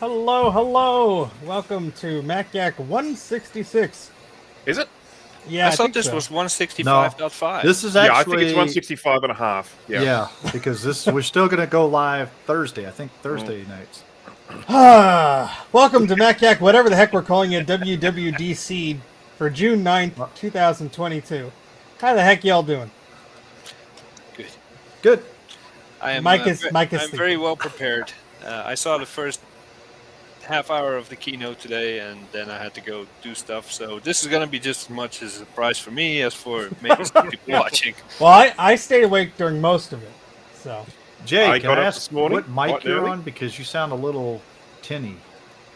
Hello, hello. Welcome to Yak 166. Is it? Yeah, I thought this so. was 165.5. This is Yeah, I actually. think it's 165 and a half. Yeah, because we're still going to go live Thursday. I think Thursday nights. Welcome to Yak, whatever the heck we're calling it, WWDC for June 9th, 2022. How the heck y'all doing? Good. I am. Mike is I'm sleeping. very well prepared. I saw the first half hour of the keynote today, and then I had to go do stuff. So this is going to be just as much as a surprise for me as for maybe some people watching. Well, I stayed awake during most of it. So Jay, I can got I up ask this morning, what mic quite you're early. on? Because you sound a little tinny.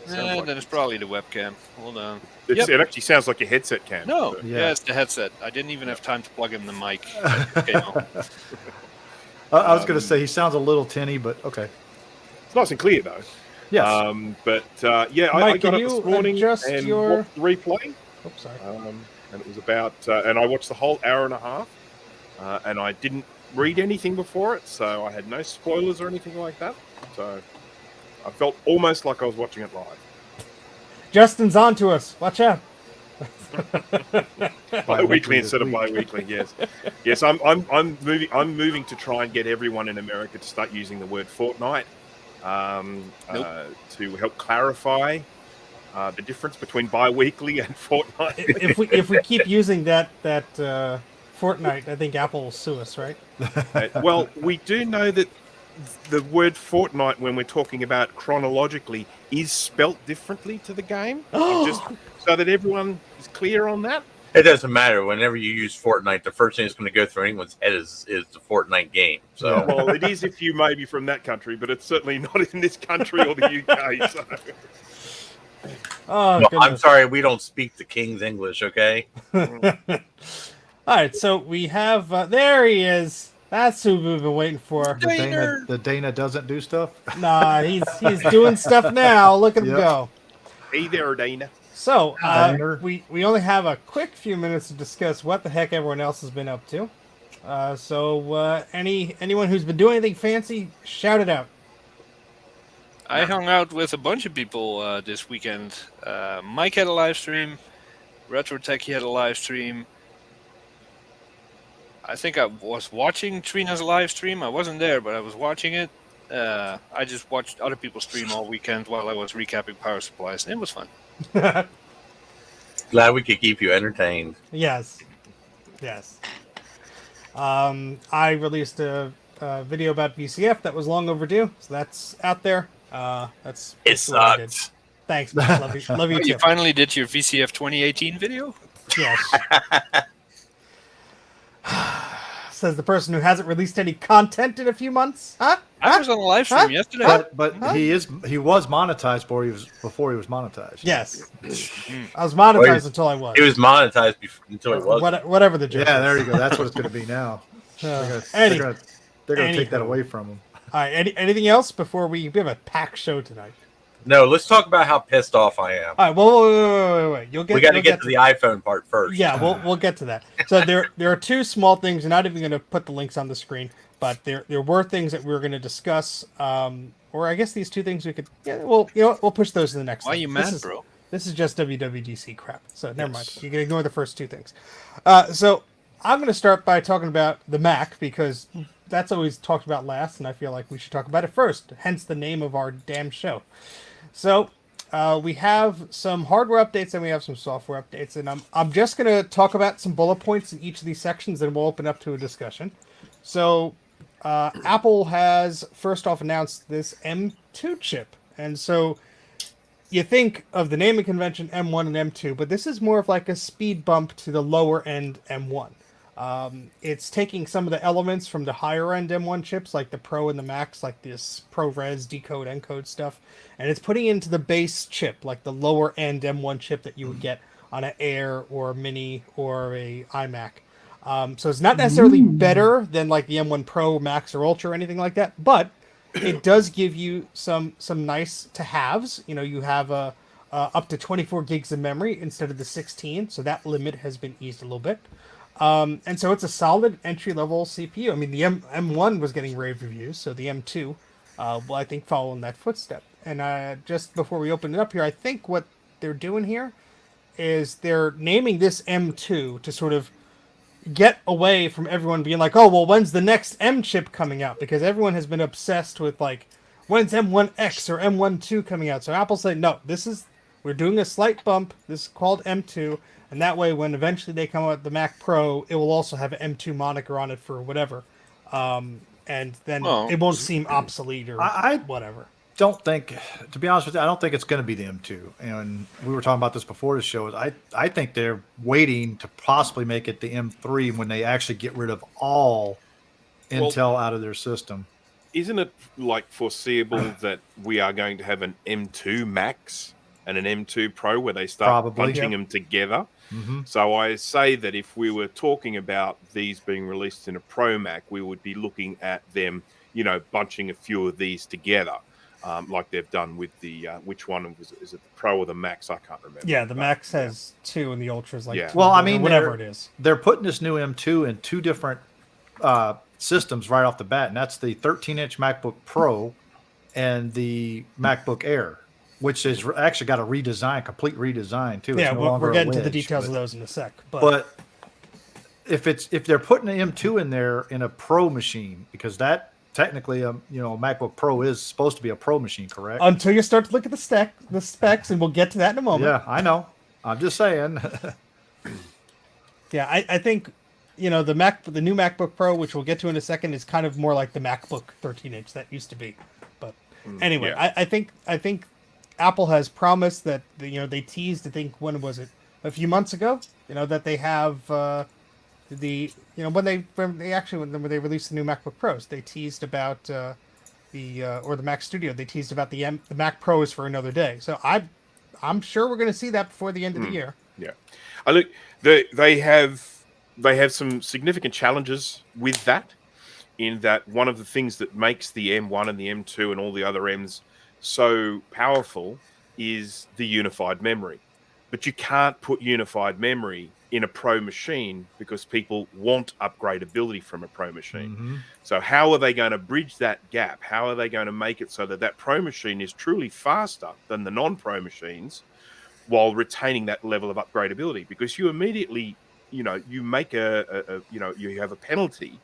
And then it's probably the webcam. Hold on. It actually sounds like your headset cam. No, but- Yeah. yeah, it's the headset. I didn't even have time to plug in the mic. Okay, no. I was going to say he sounds a little tinny, but okay. It's nice and clear though. Yes. I Mike, got can up you this morning adjust and your- watched the replay. oops, sorry. And it was about, and I watched the whole hour and a half, and I didn't read anything before it, so I had no spoilers or anything like that. So I felt almost like I was watching it live. Justin's on to us. Watch out. Bi-weekly instead of bi-weekly, yes. Yes, I'm moving to try and get everyone in America to start using the word fortnight to help clarify the difference between bi-weekly and fortnight. If we keep using that Fortnite, I think Apple will sue us, right? Well, we do know that the word fortnight, when we're talking about chronologically, is spelt differently to the game. Just so that everyone is clear on that. It doesn't matter. Whenever you use Fortnite, the first thing that's going to go through anyone's head is the Fortnite game. So, Well, it is if you may be from that country, but it's certainly not in this country or the UK. So. Oh, no, goodness. I'm sorry, we don't speak the King's English. Okay. All right, so we have there he is. That's who we've been waiting for. The Dana doesn't do stuff. Nah, he's doing stuff now. Look at him Yep. go. Hey there, Dana. So Dana. we only have a quick few minutes to discuss what the heck everyone else has been up to. Anyone who's been doing anything fancy, shout it out. I hung out with a bunch of people this weekend. Mike had a live stream. RetroTech had a live stream. I think I was watching Trina's live stream. I wasn't there, but I was watching it. I just watched other people stream all weekend while I was recapping power supplies, and it was fun. Glad we could keep you entertained. Yes. I released a video about VCF that was long overdue, so that's out there. That's It what I did. sucks. Thanks, man. Love you You too. finally did your VCF 2018 video? Yes. Says the person who hasn't released any content in a few months. Huh? I was on a live stream yesterday. But he was monetized before he was monetized. Yes. I was monetized until I was. It was monetized until it wasn't. Whatever the joke Yeah, is. there you go. That's what it's going to be now. They're going to take that away from him. All right. Anything else before we have a packed show tonight? No, let's talk about how pissed off I am. All right. Well, wait. We got to get to the iPhone part first. Yeah, we'll get to that. So there are two small things. I'm not even going to put the links on the screen, but there were things that we were going to discuss. Or I guess these two things we could. Yeah, well, you know what? We'll push those to the next. Why are thing. you mad, bro? This is just WWDC crap. So never mind. You can ignore the first two things. So I'm going to start by talking about the Mac because that's always talked about last, and I feel like we should talk about it first. Hence the name of our damn show. So we have some hardware updates and we have some software updates, and I'm just going to talk about some bullet points in each of these sections, and we'll open up to a discussion. So Apple has first off announced this M2 chip, and so you think of the naming convention M1 and M2, but this is more of like a speed bump to the lower end M1. It's taking some of the elements from the higher end M1 chips, like the Pro and the Max, like this ProRes decode encode stuff, and it's putting it into the base chip, like the lower end M1 chip that you would get on an Air or a Mini or a iMac. So it's not necessarily better than like the M1 Pro, Max, or Ultra or anything like that, but it does give you some nice to haves. You know, you have up to 24 gigs of memory instead of the 16, so that limit has been eased a little bit. And so it's a solid entry-level CPU. I mean, the M1 was getting rave reviews, so the M2 will, I think, follow in that footstep. And just before we open it up here, I think what they're doing here is they're naming this M2 to sort of get away from everyone being like, oh, well, when's the next M chip coming out? Because everyone has been obsessed with, like, when's M1X or M12 coming out? So Apple's saying, no, we're doing a slight bump. This is called M2. And that way, when eventually they come out with the Mac Pro, it will also have an M2 moniker on it for whatever. And then it won't seem obsolete or whatever. Don't think, to be honest with you, I don't think it's going to be the M2. And we were talking about this before the show. I think they're waiting to possibly make it the M3 when they actually get rid of all Intel out of their system. Isn't it like foreseeable that we are going to have an M2 Max and an M2 Pro where they start bunching them together? Mm-hmm. So I say that if we were talking about these being released in a Pro Mac, we would be looking at them, bunching a few of these together. Like they've done with the which one is it, the Pro or the Max? I can't remember. Yeah, the Max has 2 and the Ultra's like 2. Well, I mean, whatever it is. They're putting this new M2 in 2 different systems right off the bat, and that's the 13-inch MacBook Pro and the MacBook Air, which has actually got a complete redesign too. Yeah, we're getting to the details of those in a sec. But if they're putting an M2 in there in a Pro machine, because that technically, a MacBook Pro is supposed to be a Pro machine, correct? Until you start to look at the specs, and we'll get to that in a moment. Yeah, I know. I'm just saying. Yeah, I think the new MacBook Pro, which we'll get to in a second, is kind of more like the MacBook 13-inch that used to be. But anyway, yeah. I think Apple has promised that they teased. I think when was it? A few months ago. That they have when they released the new MacBook Pros, they teased about the Mac Studio. They teased about the Mac Pros for another day. So I'm sure we're going to see that before the end of the year. Yeah, look, they have some significant challenges with that. In that, one of the things that makes the M1 and the M2 and all the other M's so powerful is the unified memory. But you can't put unified memory in a Pro machine because people want upgradability from a Pro machine. Mm-hmm. So how are they going to bridge that gap? How are they going to make it so that Pro machine is truly faster than the non-Pro machines while retaining that level of upgradability? Because you immediately, you make you have a penalty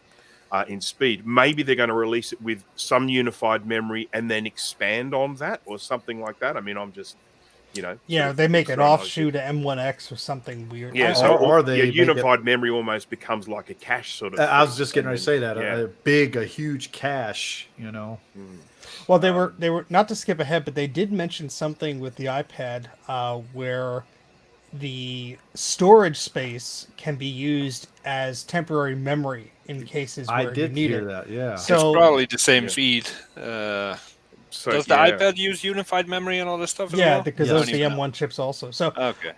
in speed. Maybe they're going to release it with some unified memory and then expand on that or something like that. I mean, I'm just... they make an offshoot to M1X or something weird. Yeah, or they unified memory almost becomes like a cache sort of. I was just getting ready to say that a huge cache. Well, they were not to skip ahead, but they did mention something with the iPad where the storage space can be used as temporary memory in cases where you need it. That, yeah. So it's probably the same feed. Does the iPad use unified memory and all this stuff as well? Yeah, because those are the M1 chips also. So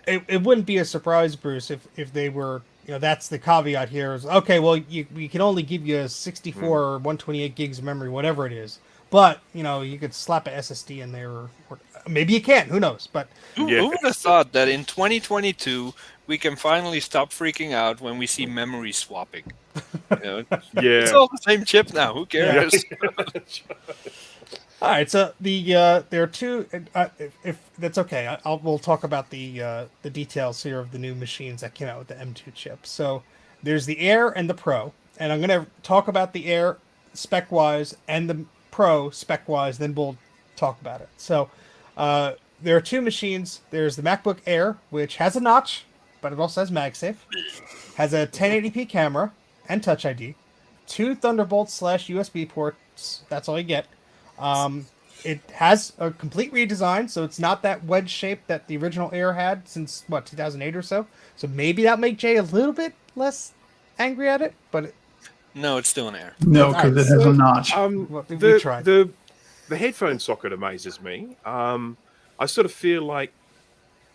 it wouldn't be a surprise, Bruce, if they were, that's the caveat here is, okay, well, we can only give you 64 or 128 gigs of memory, whatever it is. But, you could slap a SSD in there, or maybe you can't, who knows? But who would have thought that in 2022, we can finally stop freaking out when we see memory swapping? It's all the same chip now, who cares? All right, so there are 2. If that's okay, we'll talk about the details here of the new machines that came out with the M2 chip. So there's the Air and the Pro, and I'm going to talk about the Air spec wise and the Pro spec wise. Then we'll talk about it. So there are 2 machines. There's the MacBook Air, which has a notch, but it also has MagSafe, has a 1080p camera and Touch ID, 2 Thunderbolt/USB ports. That's all you get. It has a complete redesign, so it's not that wedge shape that the original Air had since 2008 or so. So maybe that'll make Jay a little bit less angry at it, but no, it's still an Air. No, because it has a notch. We tried. The headphone socket amazes me. I sort of feel like,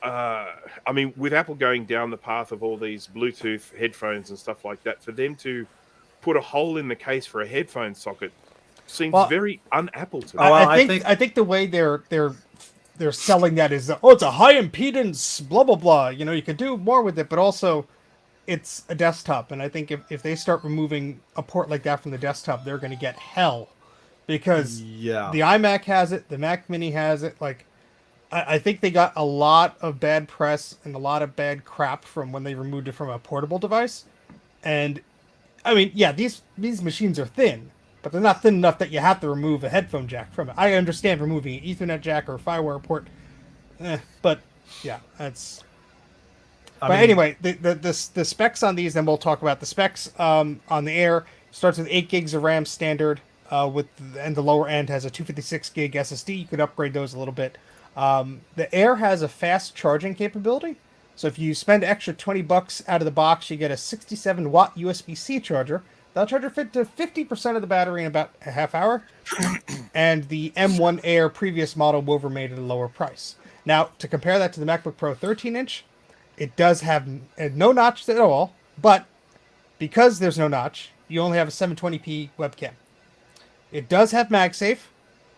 with Apple going down the path of all these Bluetooth headphones and stuff like that, for them to put a hole in the case for a headphone socket seems very un-Apple to me. I think the way they're selling that is, it's a high impedance, blah blah blah. You can do more with it, but also it's a desktop, and I think if they start removing a port like that from the desktop, they're going to get hell, because Yeah. the iMac has it, the Mac Mini has it. Like, I think they got a lot of bad press and a lot of bad crap from when they removed it from a portable device. And I mean, yeah, these machines are thin, but they're not thin enough that you have to remove a headphone jack from it. I understand removing an Ethernet jack or a FireWire port, but yeah, that's. But anyway, the specs on these, then we'll talk about the specs on the Air. Starts with 8 gigs of RAM standard, and the lower end has a 256 gig SSD. You could upgrade those a little bit. The Air has a fast charging capability, so if you spend extra $20 out of the box, you get a 67 watt USB-C charger. That'll charge your fit to 50% of the battery in about a half hour. And the M1 Air previous model will remain at a lower price. Now, to compare that to the MacBook Pro 13-inch, it does have no notch at all, but because there's no notch, you only have a 720p webcam. It does have MagSafe,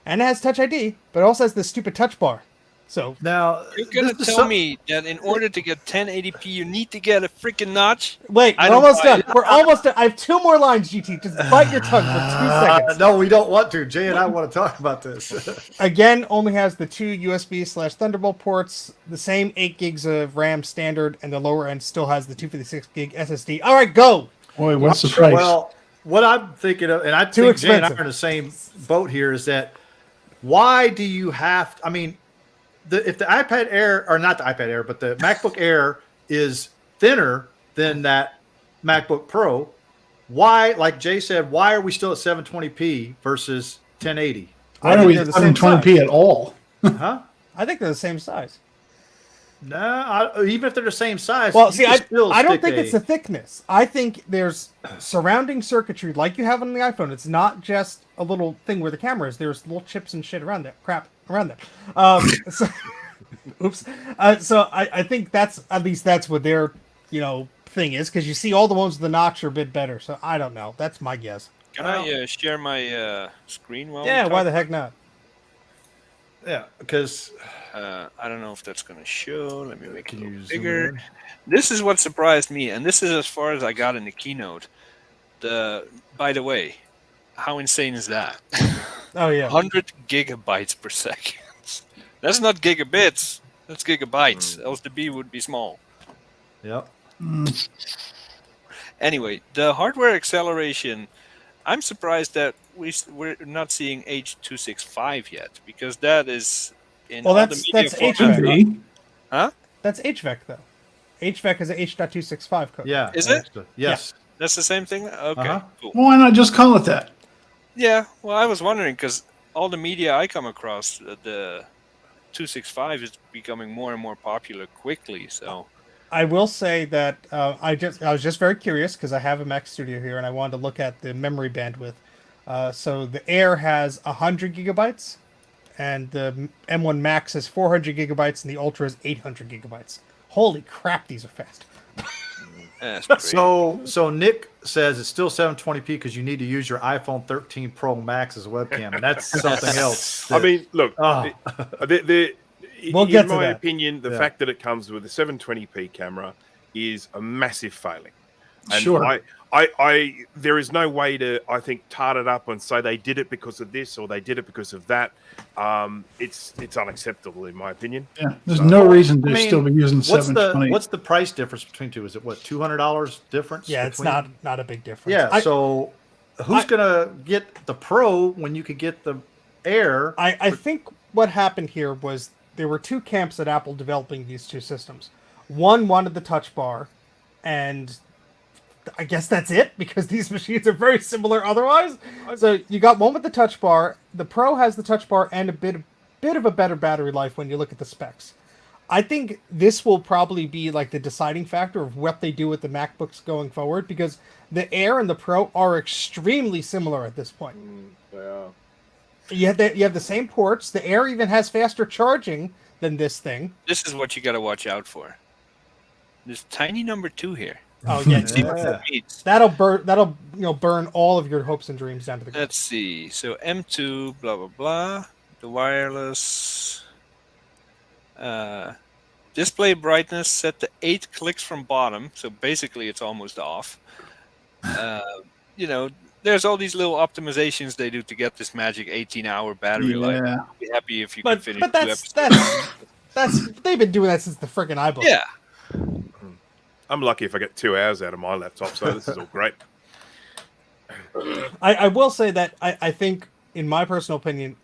and it has Touch ID, but it also has this stupid touch bar. So Now You're gonna tell me that in order to get 1080p, you need to get a freaking notch? wait, I we're don't almost buy done. it. We're almost done. I have 2 more lines, GT. Just bite your tongue for 2 seconds. No, we don't want to. Jay and I want to talk about this. Again, only has the 2 USB/Thunderbolt ports, the same 8 gigs of RAM standard, and the lower end still has the 256 gig SSD. All right, go. Boy, what's the price? Well, what I'm thinking of, and I Too think Jay and I expensive. are in the same boat here, is that why do you have? I mean, if the iPad Air, or not the iPad Air, but the MacBook Air is thinner than that MacBook Pro, why, like Jay said, why are we still at 720p versus 1080? Why are we they're the same 720p at all? Huh? I think they're the same size. No, even if they're the same size. Well, you see, can still I don't stick think it's the thickness. I think there's surrounding circuitry like you have on the iPhone. It's not just a little thing where the camera is. There's little chips and shit around there. Crap around there. So, oops. So I think that's, at least that's what their, thing is, because you see all the ones with the notch are a bit better. So I don't know. That's my guess. Can I share my screen while Yeah, we why talk? the heck not? Yeah, because I don't know if that's going to show. Let me make it a can little you zoom bigger. in? This is what surprised me, and this is as far as I got in the keynote. By the way, how insane is that? Oh yeah. 100 gigabytes per second. That's not gigabits. That's gigabytes. Else the B would be small. Yep. Anyway, the hardware acceleration, I'm surprised that we're not seeing H.265 yet, because that is in Well, all that's the media HVAC. formats. B? Huh? That's HVAC though. HVAC is a H.265 code. Yeah. Is it? Yes. That's the same thing? Okay, Uh-huh. cool. Why not just call it that? Yeah, well, I was wondering, because all the media I come across, the 265 is becoming more and more popular quickly, so... I will say that I was just very curious because I have a Mac Studio here and I wanted to look at the memory bandwidth. So the Air has 100 gigabytes, and the M1 Max has 400 gigabytes, and the Ultra is 800 gigabytes. Holy crap, these are fast. That's great. So Nick says it's still 720p because you need to use your iPhone 13 Pro Max as a webcam, and that's something else. I mean, look, Oh. We'll in get to my that. opinion, the Yeah. fact that it comes with a 720p camera is a massive failing. And Sure. I there is no way to, I think, tart it up and say they did it because of this or they did it because of that. It's unacceptable in my opinion. Yeah, there's no reason to I mean, still be using what's 720. the price difference between two? Is it what, $200 difference? Yeah, it's between- not a big difference. Yeah. So who's gonna get the Pro when you could get the Air? I think what happened here was there were 2 camps at Apple developing these 2 systems. One wanted the touch bar, and I guess that's it, because these machines are very similar otherwise. So you got one with the touch bar. The Pro has the touch bar and a bit of a better battery life when you look at the specs. I think this will probably be like the deciding factor of what they do with the MacBooks going forward, because the Air and the Pro are extremely similar at this point. Yeah. You have the same ports. The Air even has faster charging than this thing. This is what you got to watch out for. This tiny number 2 here. Oh yeah, See what Yeah. that means. that'll burn all of your hopes and dreams down to the ground. Let's see. So M2, blah, blah, blah. The wireless. display brightness set to 8 clicks from bottom, so basically it's almost off. You know, there's all these little optimizations they do to get this magic 18-hour battery life. Yeah. I'd be happy if you could finish But 2 episodes. that's they've been doing that since the freaking iBook. Yeah. I'm lucky if I get 2 hours out of my laptop, so this is all great. I will say that I think, in my personal opinion,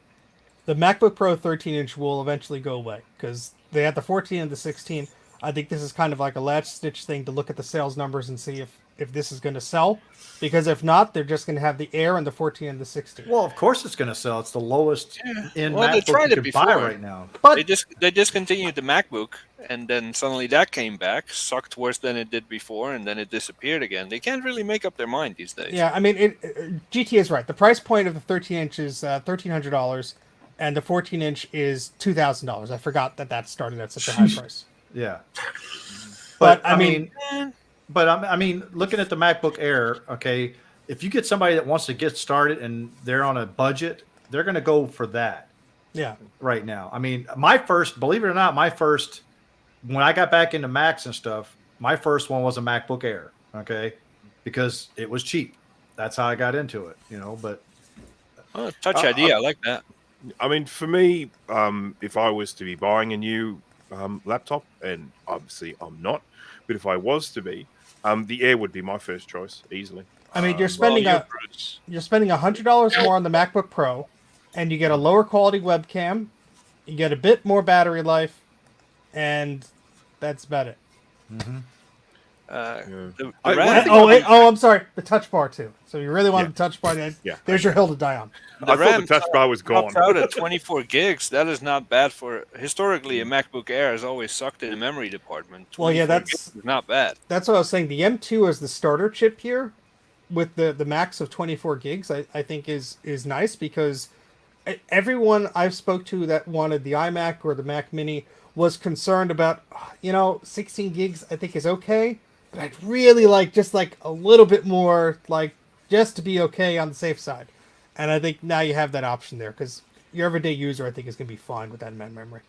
the MacBook Pro 13-inch will eventually go away because they had the 14 and the 16. I think this is kind of like a last-ditch thing to look at the sales numbers and see if this is going to sell. Because if not, they're just going to have the Air and the 14 and the 16. Well, of course it's going to sell. It's the lowest in Well, they MacBook tried you it can buy before. right now. But They discontinued the MacBook, and then suddenly that came back, sucked worse than it did before, and then it disappeared again. They can't really make up their mind these days. yeah, I mean, GT is right. The price point of the 13-inch is $1,300, and the 14-inch is $2,000. I forgot that started at such a high price. Yeah. But I mean, I mean, looking at the MacBook Air, okay, if you get somebody that wants to get started and they're on a budget, they're going to go for that yeah. right now. I mean, believe it or not, when I got back into Macs and stuff, my first one was a MacBook Air, okay, because it was cheap. That's how I got into it, but. Oh, Touch ID, I like that. I mean, for me, if I was to be buying a new laptop, and obviously I'm not, but if I was to be, the Air would be my first choice easily. I mean, you're spending you're spending $100 more on the MacBook Pro, and you get a lower quality webcam, you get a bit more battery life, and that's about it. Mm-hmm. I'm sorry, the Touch Bar too. So you really want the Touch Bar? There's your hill to die on. I thought the Touch Bar was gone. Tops out at 24 gigs. That is not bad for. Historically, a MacBook Air has always sucked in the memory department. Well, yeah, 24 gigs is not bad. That's what I was saying. The M2 is the starter chip here, with the max of 24 gigs. I think is nice because everyone I've spoke to that wanted the iMac or the Mac Mini was concerned about, 16 gigs I think is okay, but I'd really like just like a little bit more, like just to be okay on the safe side. And I think now you have that option there because your everyday user I think is going to be fine with that amount of memory.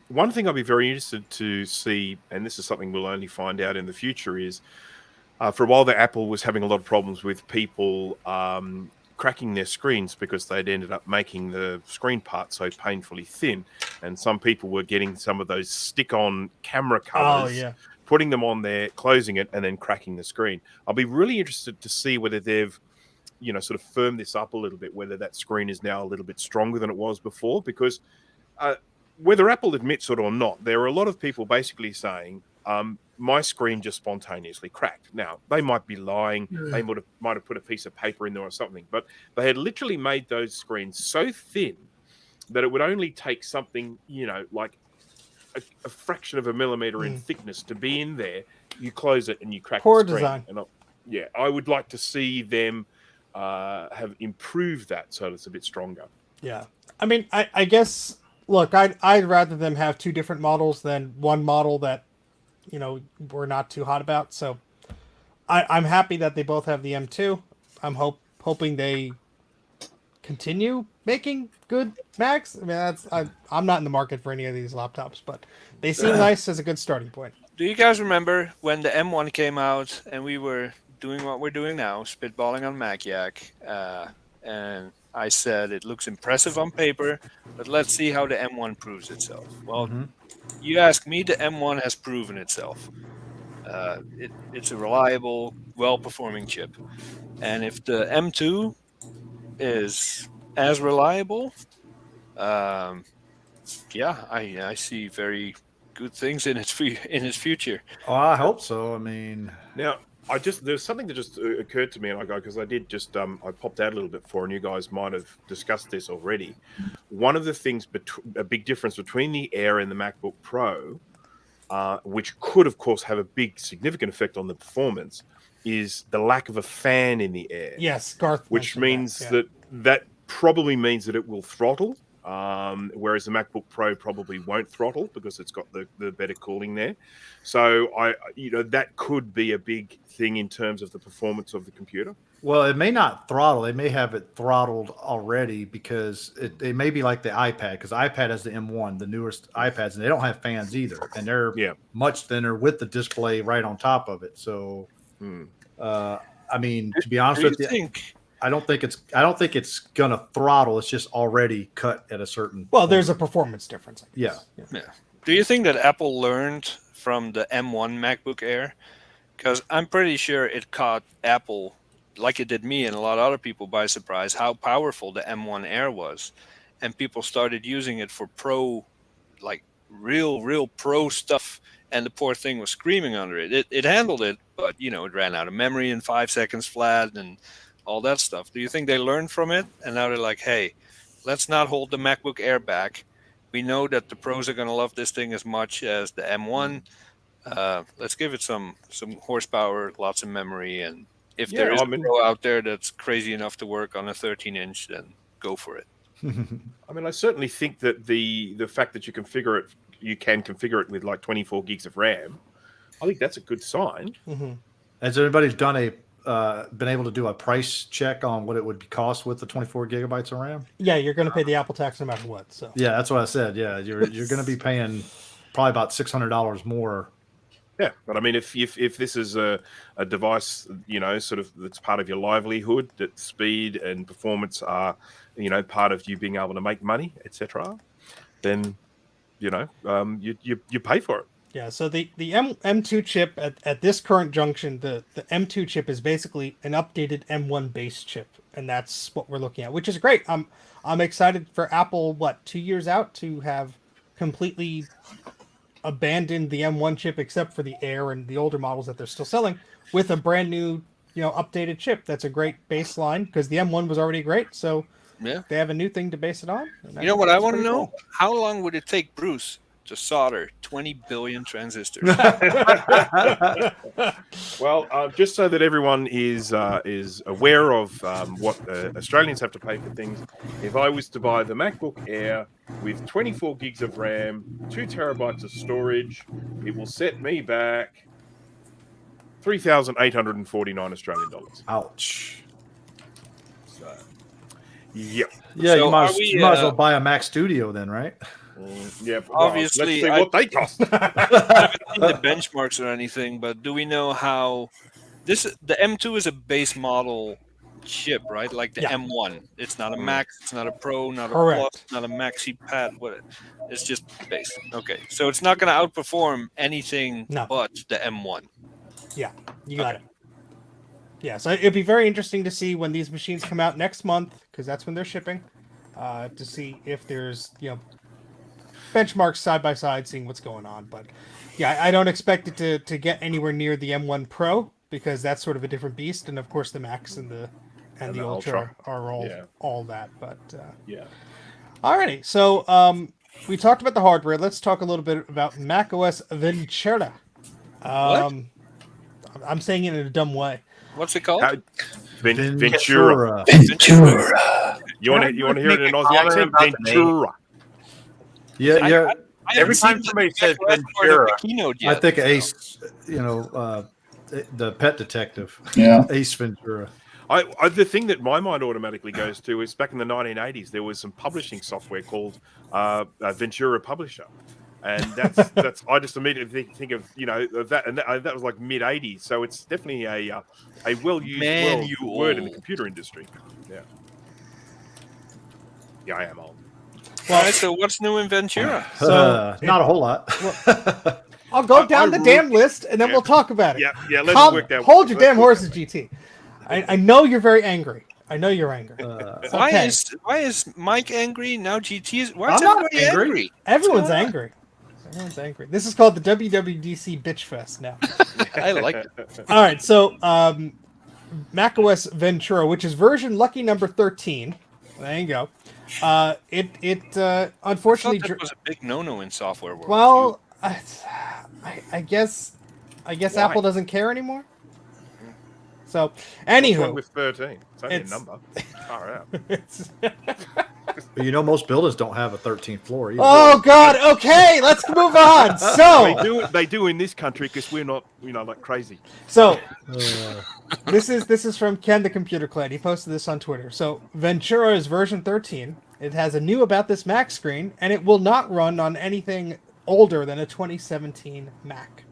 One thing I'd be very interested to see, and this is something we'll only find out in the future, is for a while there, Apple was having a lot of problems with people cracking their screens because they'd ended up making the screen part so painfully thin. And some people were getting some of those stick-on camera covers, putting them on there, closing it, and then cracking the screen. I'll be really interested to see whether they've sort of firmed this up a little bit, whether that screen is now a little bit stronger than it was before, because whether Apple admits it or not, there are a lot of people basically saying, my screen just spontaneously cracked. Now, they might be lying. They might have put a piece of paper in there or something, but they had literally made those screens so thin that it would only take something, like a fraction of a millimeter in thickness to be in there. You close it and you crack the screen. Design. And I would like to see them have improved that so that it's a bit stronger. Yeah. I mean, I guess, look, I'd rather them have two different models than one model that, we're not too hot about. So I'm happy that they both have the M2. I'm hoping they continue making good Macs. I mean, I'm not in the market for any of these laptops, but they seem nice as a good starting point. Do you guys remember when the M1 came out and we were doing what we're doing now, spitballing on Mac Yak, and I said it looks impressive on paper, but let's see how the M1 proves itself. Well, you ask me, the M1 has proven itself. It's a reliable, well-performing chip. And if the M2 is as reliable, I see very good things in its future. Oh, I hope so. I mean, now there's something that just occurred to me, and because I did just I popped out a little bit before, and you guys might have discussed this already. One of the things, a big difference between the Air and the MacBook Pro, which could of course have a big significant effect on the performance, is the lack of a fan in the Air. Yes, Garth. Which means that probably means that it will throttle. Whereas the MacBook Pro probably won't throttle because it's got the better cooling there. So that could be a big thing in terms of the performance of the computer. Well, it may not throttle. They may have it throttled already because it may be like the iPad, because iPad has the M1, the newest iPads, and they don't have fans either, and they're much thinner with the display right on top of it. So, I mean, to be honest with you, I don't think it's gonna throttle. It's just already cut at a certain. Well, there's a performance difference. Yeah. Do you think that Apple learned from the M1 MacBook Air? Because I'm pretty sure it caught Apple, like it did me and a lot of other people, by surprise, how powerful the M1 Air was. And people started using it for pro, like real pro stuff. And the poor thing was screaming under it. It handled it, but, you know, it ran out of memory in 5 seconds flat and all that stuff. Do you think they learned from it? And now they're like, hey, let's not hold the MacBook Air back. We know that the pros are going to love this thing as much as the M1. Let's give it some horsepower, lots of memory, and if there is a pro out there that's crazy enough to work on a 13-inch, then go for it. I mean, I certainly think that the fact that you can configure it with like 24 gigs of RAM, I think that's a good sign. Mm-hmm. Has anybody been able to do a price check on what it would cost with the 24 gigabytes of RAM? Yeah, you're going to pay the Apple tax no matter what. So yeah, that's what I said. Yeah, you're going to be paying probably about $600 more. Yeah, but I mean, if this is a device, you know, sort of that's part of your livelihood, that speed and performance are, you know, part of you being able to make money, etc., then, you know, you pay for it. Yeah, so the M2 chip at this current junction, the M2 chip is basically an updated M1 base chip, and that's what we're looking at, which is great. I'm excited for Apple, 2 years out, to have completely abandoned the M1 chip except for the Air and the older models that they're still selling, with a brand new, you know, updated chip. That's a great baseline because the M1 was already great, so yeah, they have a new thing to base it on. You know what I want to know? Cool. How long would it take Bruce to solder 20 billion transistors? Well, just so that everyone is aware of what Australians have to pay for things, if I was to buy the MacBook Air with 24 gigs of RAM, 2 terabytes of storage, it will set me back 3,849 Australian dollars. Ouch. So, yeah. Yeah, so you might as well buy a Mac Studio then, right? Yeah, obviously. Let's see what they cost. I haven't seen the benchmarks or anything, but do we know how the M2 is a base model chip, right? Like the M1. It's not a Max, it's not a Pro, not a Plus, not a Maxi Pad. It's just base. Okay, so it's not going to outperform anything but the M1. Yeah, you got it. Yeah, so it'd be very interesting to see when these machines come out next month, because that's when they're shipping, to see if there's, you know, benchmarks side by side, seeing what's going on. But yeah, I don't expect it to get anywhere near the M1 Pro, because that's sort of a different beast, and of course the Max and the Ultra are all that. But yeah. Alrighty, so we talked about the hardware. Let's talk a little bit about macOS Ventura. What? I'm saying it in a dumb way. What's it called? Ventura. Ventura. You want to hear it in an Aussie accent? Ventura. Yeah. Every time somebody says Ventura, I think Ace, you know, the pet detective. Yeah. Ace Ventura. The thing that my mind automatically goes to is back in the 1980s, there was some publishing software called Ventura Publisher. And that's I just immediately think of, you know, that, and that was like mid 80s, so it's definitely a well used word in the computer industry. Yeah, I am old. Well, so what's new in Ventura? Not a whole lot. I'll go down the damn list and then we'll talk about it. Yeah. Let's work that. Hold your damn horses, GT. I know you're very angry. I know you're angry. Why is Mike angry now? GT is. Why is I'm not everybody angry? Everyone's angry. Everyone's angry. This is called the WWDC Bitch Fest now. I like it. All right, so macOS Ventura, which is version lucky number 13. There you go. It unfortunately it was a big no-no in software world. Well, I guess Apple doesn't care anymore. So, anywho, with 13, it's only a number. All right. But most buildings don't have a 13th floor either. Oh God! Okay, let's move on. So They do in this country because we're not, like crazy. So this is from Ken the Computer Clan. He posted this on Twitter. So Ventura is version 13. It has a new About This Mac screen, and it will not run on anything older than a 2017 Mac.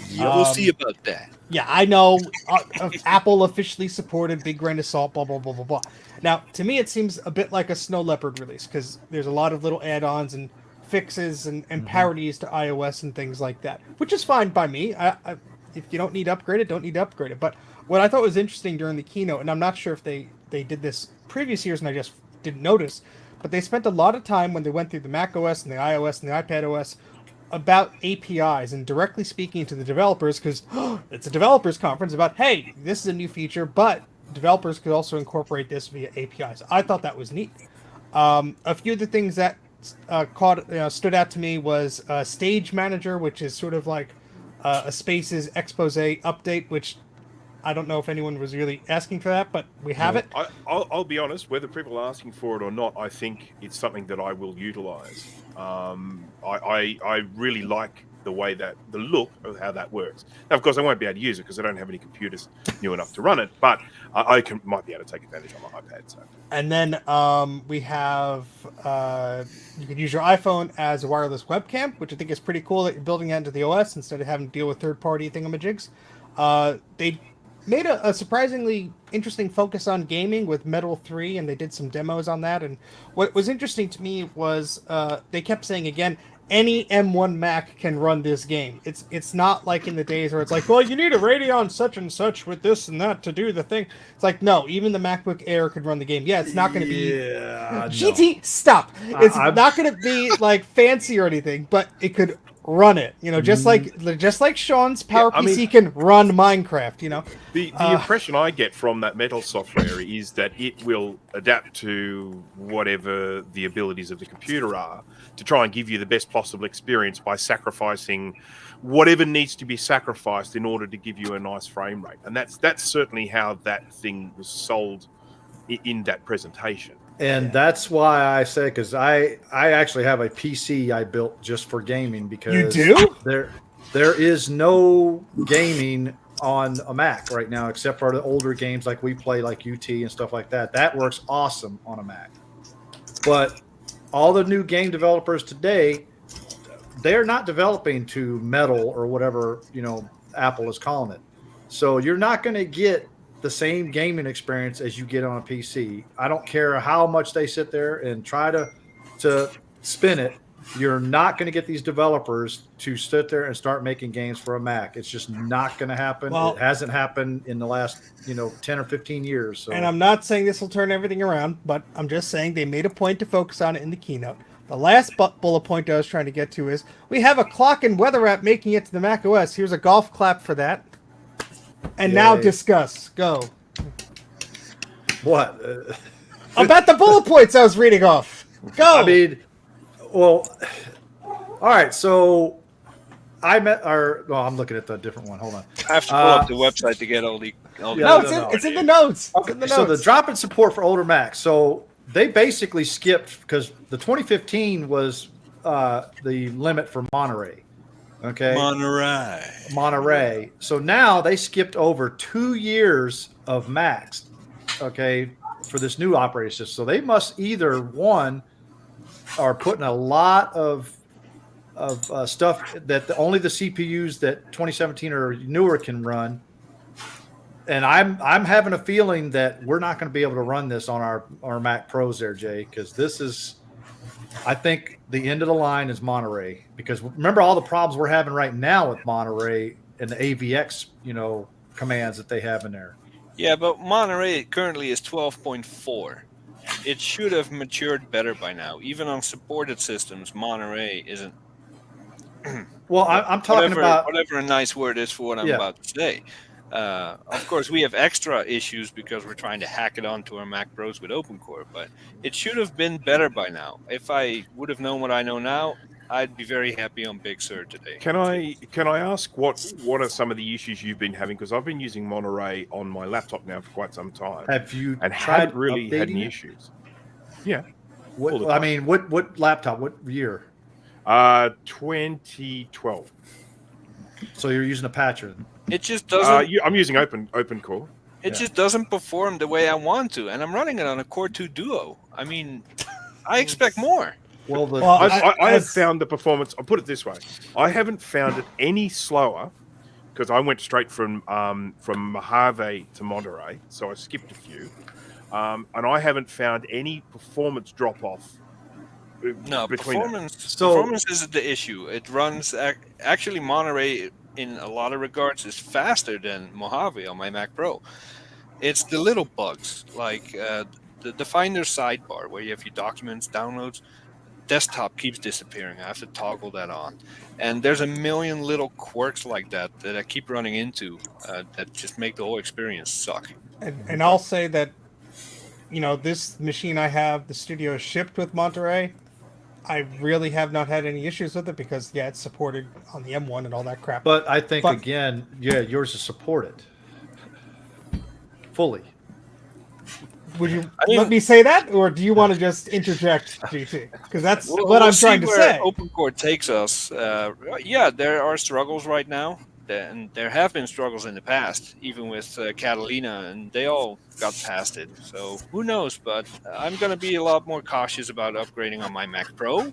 Yeah, we'll see about that. Yeah, I know. Apple officially supported, big grain of salt, blah, blah, blah, blah, blah. Now, to me, it seems a bit like a Snow Leopard release, because there's a lot of little add-ons and fixes and parodies to iOS and things like that, which is fine by me. If you don't need to upgrade it, don't need to upgrade it. But what I thought was interesting during the keynote, and I'm not sure if they did this previous years and I just didn't notice, but they spent a lot of time when they went through the Mac OS and the iOS and the iPad OS about APIs and directly speaking to the developers, because it's a developers conference about, hey, this is a new feature, but developers could also incorporate this via APIs. I thought that was neat. A few of the things that stood out to me was Stage Manager, which is sort of like a Spaces expose update, which I don't know if anyone was really asking for that, but we have it. I'll be honest, whether people are asking for it or not, I think it's something that I will utilize. I really like the way the look of how that works. Now, of course, I won't be able to use it because I don't have any computers new enough to run it, but I might be able to take advantage on my iPad. So. And then we have you can use your iPhone as a wireless webcam, which I think is pretty cool that you're building that into the OS instead of having to deal with third-party thingamajigs. They made a surprisingly interesting focus on gaming with Metal 3, and they did some demos on that. And what was interesting to me was they kept saying again, any M1 Mac can run this game. It's not like in the days where it's like, well, you need a Radeon such and such with this and that to do the thing. It's like, no, even the MacBook Air could run the game. Yeah, it's not going to be... GT, stop! It's not going to be like fancy or anything, but it could run it. Just like Sean's PowerPC can run Minecraft. The impression I get from that Metal software is that it will adapt to whatever the abilities of the computer are to try and give you the best possible experience by sacrificing whatever needs to be sacrificed in order to give you a nice frame rate. And that's certainly how that thing was sold in that presentation. And that's why I say, because I actually have a PC I built just for gaming, because you do? There is no gaming on a Mac right now except for the older games like we play, like UT and stuff like that. That works awesome on a Mac. But all the new game developers today, they're not developing to Metal or whatever Apple is calling it. So you're not going to get the same gaming experience as you get on a PC. I don't care how much they sit there and try to spin it. You're not going to get these developers to sit there and start making games for a Mac. It's just not going to happen. Well, it hasn't happened in the last 10 or 15 years. So. And I'm not saying this will turn everything around, but I'm just saying they made a point to focus on it in the keynote. The last bullet point I was trying to get to is we have a clock and weather app making it to the Mac OS. Here's a golf clap for that. And now discuss. Go. What? About the bullet points I was reading off. Go. I mean, well, all right. So I'm looking at the different one. Hold on. I have to pull up the website to get all the. It's in the notes. Okay, it's in the notes. So the drop-in support for older Macs. So they basically skipped, because the 2015 was the limit for Monterey. Okay. Monterey. So now they skipped over 2 years of Macs, okay, for this new operating system. So they must either, one, are putting a lot of stuff that only the CPUs that 2017 or newer can run. And I'm having a feeling that we're not going to be able to run this on our Mac Pros there, Jay, because this is, I think the end of the line is Monterey, because remember all the problems we're having right now with Monterey and the AVX, commands that they have in there. Yeah, but Monterey currently is 12.4. It should have matured better by now. Even on supported systems, Monterey isn't. Well, I'm talking about whatever a nice word is for what I'm about to say. Of course, we have extra issues because we're trying to hack it onto our Mac Pros with OpenCore, but it should have been better by now. If I would have known what I know now, I'd be very happy on Big Sur today. Can I ask what are some of the issues you've been having? Because I've been using Monterey on my laptop now for quite some time. Have you and tried haven't really had any it? issues? Yeah. What I mean, what laptop? What year? 2012. So you're using a patcher. It just doesn't. I'm using open core. It just doesn't perform the way I want to, and I'm running it on a Core 2 Duo. I mean, I expect more. Well, I have found the performance. I'll put it this way: I haven't found it any slower because I went straight from Mojave to Monterey, so I skipped a few, and I haven't found any performance drop off. No, between performance isn't the issue. It runs actually Monterey in a lot of regards is faster than Mojave on my Mac Pro. It's the little bugs like the Finder sidebar where you have your documents, downloads. Desktop keeps disappearing. I have to toggle that on, and there's a million little quirks like that I keep running into that just make the whole experience suck. And I'll say that, this machine I have, the studio is shipped with Monterey. I really have not had any issues with it because, it's supported on the M1 and all that crap. But I think, again, yours is supported fully. Would you let me say that, or do you want to just interject, GT? Because that's what I'm trying to say. OpenCore takes us. There are struggles right now, and there have been struggles in the past, even with Catalina, and they all got past it. So who knows? But I'm going to be a lot more cautious about upgrading on my Mac Pro.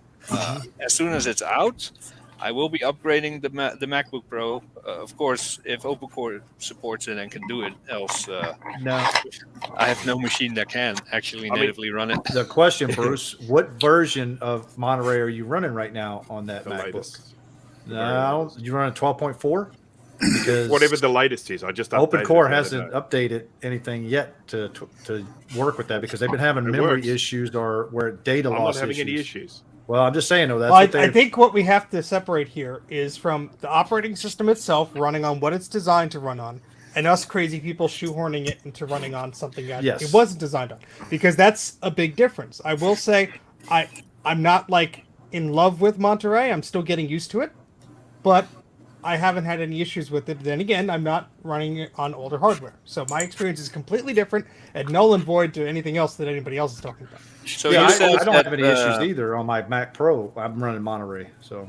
As soon as it's out, I will be upgrading the MacBook Pro. Of course, if OpenCore supports it and can do it. Else, No. I have no machine that can actually natively run it. The question, Bruce, what version of Monterey are you running right now on that The MacBook? latest. No, you running 12.4? Because Whatever the latest is, I just updated OpenCore it the hasn't other day. updated anything yet to work with that because they've been having It memory works. issues or where data I'm loss not having any issues. issues. Well, I'm just saying though. That's Well, what I think what we have to separate here is from the operating system itself running on what it's designed to run on, and us crazy people shoehorning it into running on something that it wasn't designed on. Because that's a big difference. I will say, I'm not in love with Monterey. I'm still getting used to it, but I haven't had any issues with it. Then again, I'm not running it on older hardware, so my experience is completely different and null and void to anything else that anybody else is talking about. So I don't that, have any issues either on my Mac Pro. I'm running Monterey, so.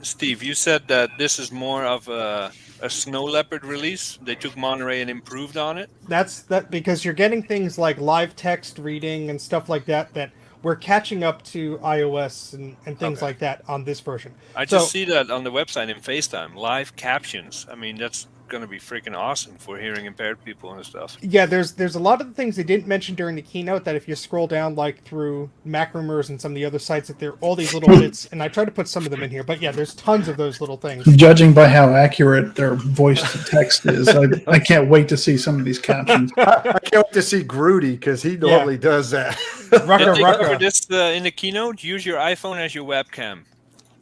Steve, you said that this is more of a Snow Leopard release. They took Monterey and improved on it. That's because you're getting things like live text reading and stuff like that we're catching up to iOS and things like that on this version. I just see that on the website in FaceTime, live captions. I mean, that's going to be freaking awesome for hearing impaired people and stuff. Yeah, there's a lot of the things they didn't mention during the keynote that if you scroll down through Mac Rumors and some of the other sites that there are all these little bits, and I try to put some of them in here, but there's tons of those little things. Judging by how accurate their voice to text is, I can't wait to see some of these captions. I can't wait to see Grudy because he normally does that. Did they cover this in the keynote? Use your iPhone as your webcam.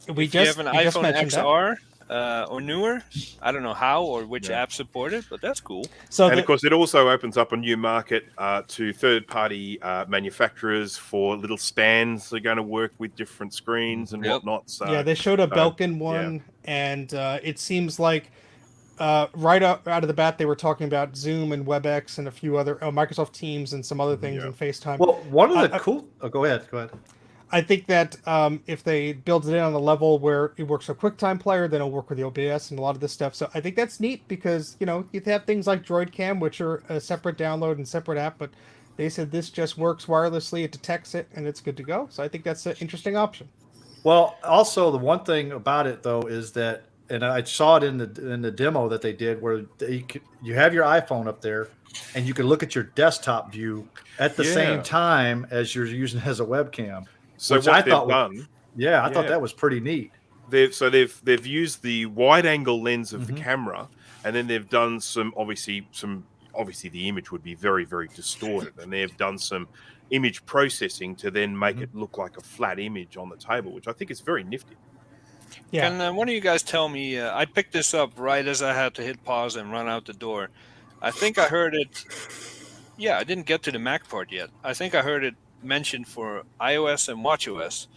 If you have an iPhone XR or newer, I don't know how or which app support it, but that's cool. And of course, it also opens up a new market to third-party manufacturers for little stands. They're going to work with different screens and whatnot. So they showed a Belkin one, and it seems like right out of the bat they were talking about Zoom and WebEx and a few other Microsoft Teams and some other things and FaceTime. Well, one of the cool. Go ahead. I think that if they build it in on a level where it works with QuickTime Player, then it'll work with the OBS and a lot of this stuff. So I think that's neat because, you have things like DroidCam, which are a separate download and separate app, but they said this just works wirelessly. It detects it and it's good to go. So I think that's an interesting option. Well, also the one thing about it though is that, and I saw it in the demo that they did, where you have your iPhone up there, and you can look at your desktop view at the same time as you're using it as a webcam. So which what I they've thought done, I thought that was pretty neat. They've used the wide angle lens of the camera, and then they've done some obviously the image would be very, very distorted, and they've done some image processing to then make it look like a flat image on the table, which I think is very nifty. Yeah. Can one of you guys tell me? I picked this up right as I had to hit pause and run out the door. I think I heard it. Yeah, I didn't get to the Mac part yet. I think I heard it mentioned for iOS and watchOS.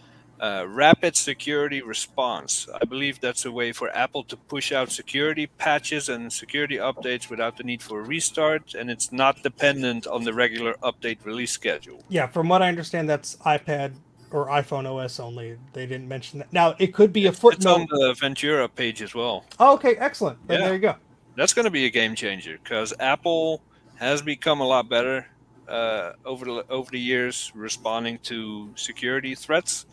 rapid security response. I believe that's a way for Apple to push out security patches and security updates without the need for a restart, and it's not dependent on the regular update release schedule. Yeah, from what I understand, that's iPad or iPhone OS only. They didn't mention that. Now, it could be a It's footnote. on the Ventura page as well. Oh, okay, excellent. Then Yeah. there you go. That's going to be a game changer because Apple has become a lot better over the years responding to security threats.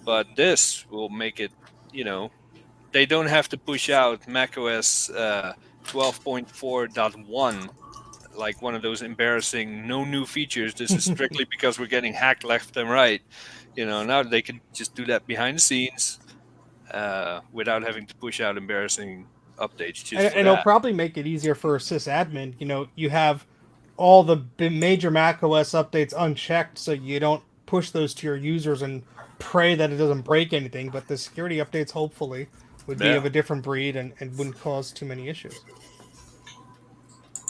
But this will make it, they don't have to push out macOS 12.4.1 like one of those embarrassing no new features. This is strictly because we're getting hacked left and right. Now they can just do that behind the scenes without having to push out embarrassing updates. And it'll probably make it easier for a sysadmin. You have all the major macOS updates unchecked, so you don't push those to your users and pray that it doesn't break anything. But the security updates, hopefully, would be of a different breed and wouldn't cause too many issues.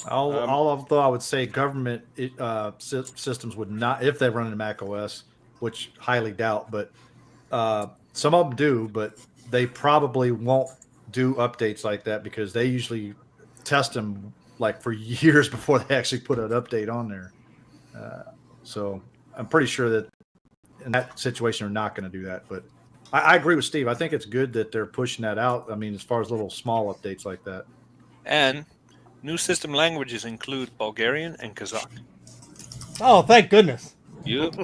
Although I would say government systems would not, if they run into Mac OS, which highly doubt, but some of them do, but they probably won't do updates like that because they usually test them like for years before they actually put an update on there. So I'm pretty sure that in that situation, they're not going to do that. But I agree with Steve. I think it's good that they're pushing that out. I mean, as far as little small updates like that. And new system languages include Bulgarian and Kazakh. Oh, thank goodness. Yep.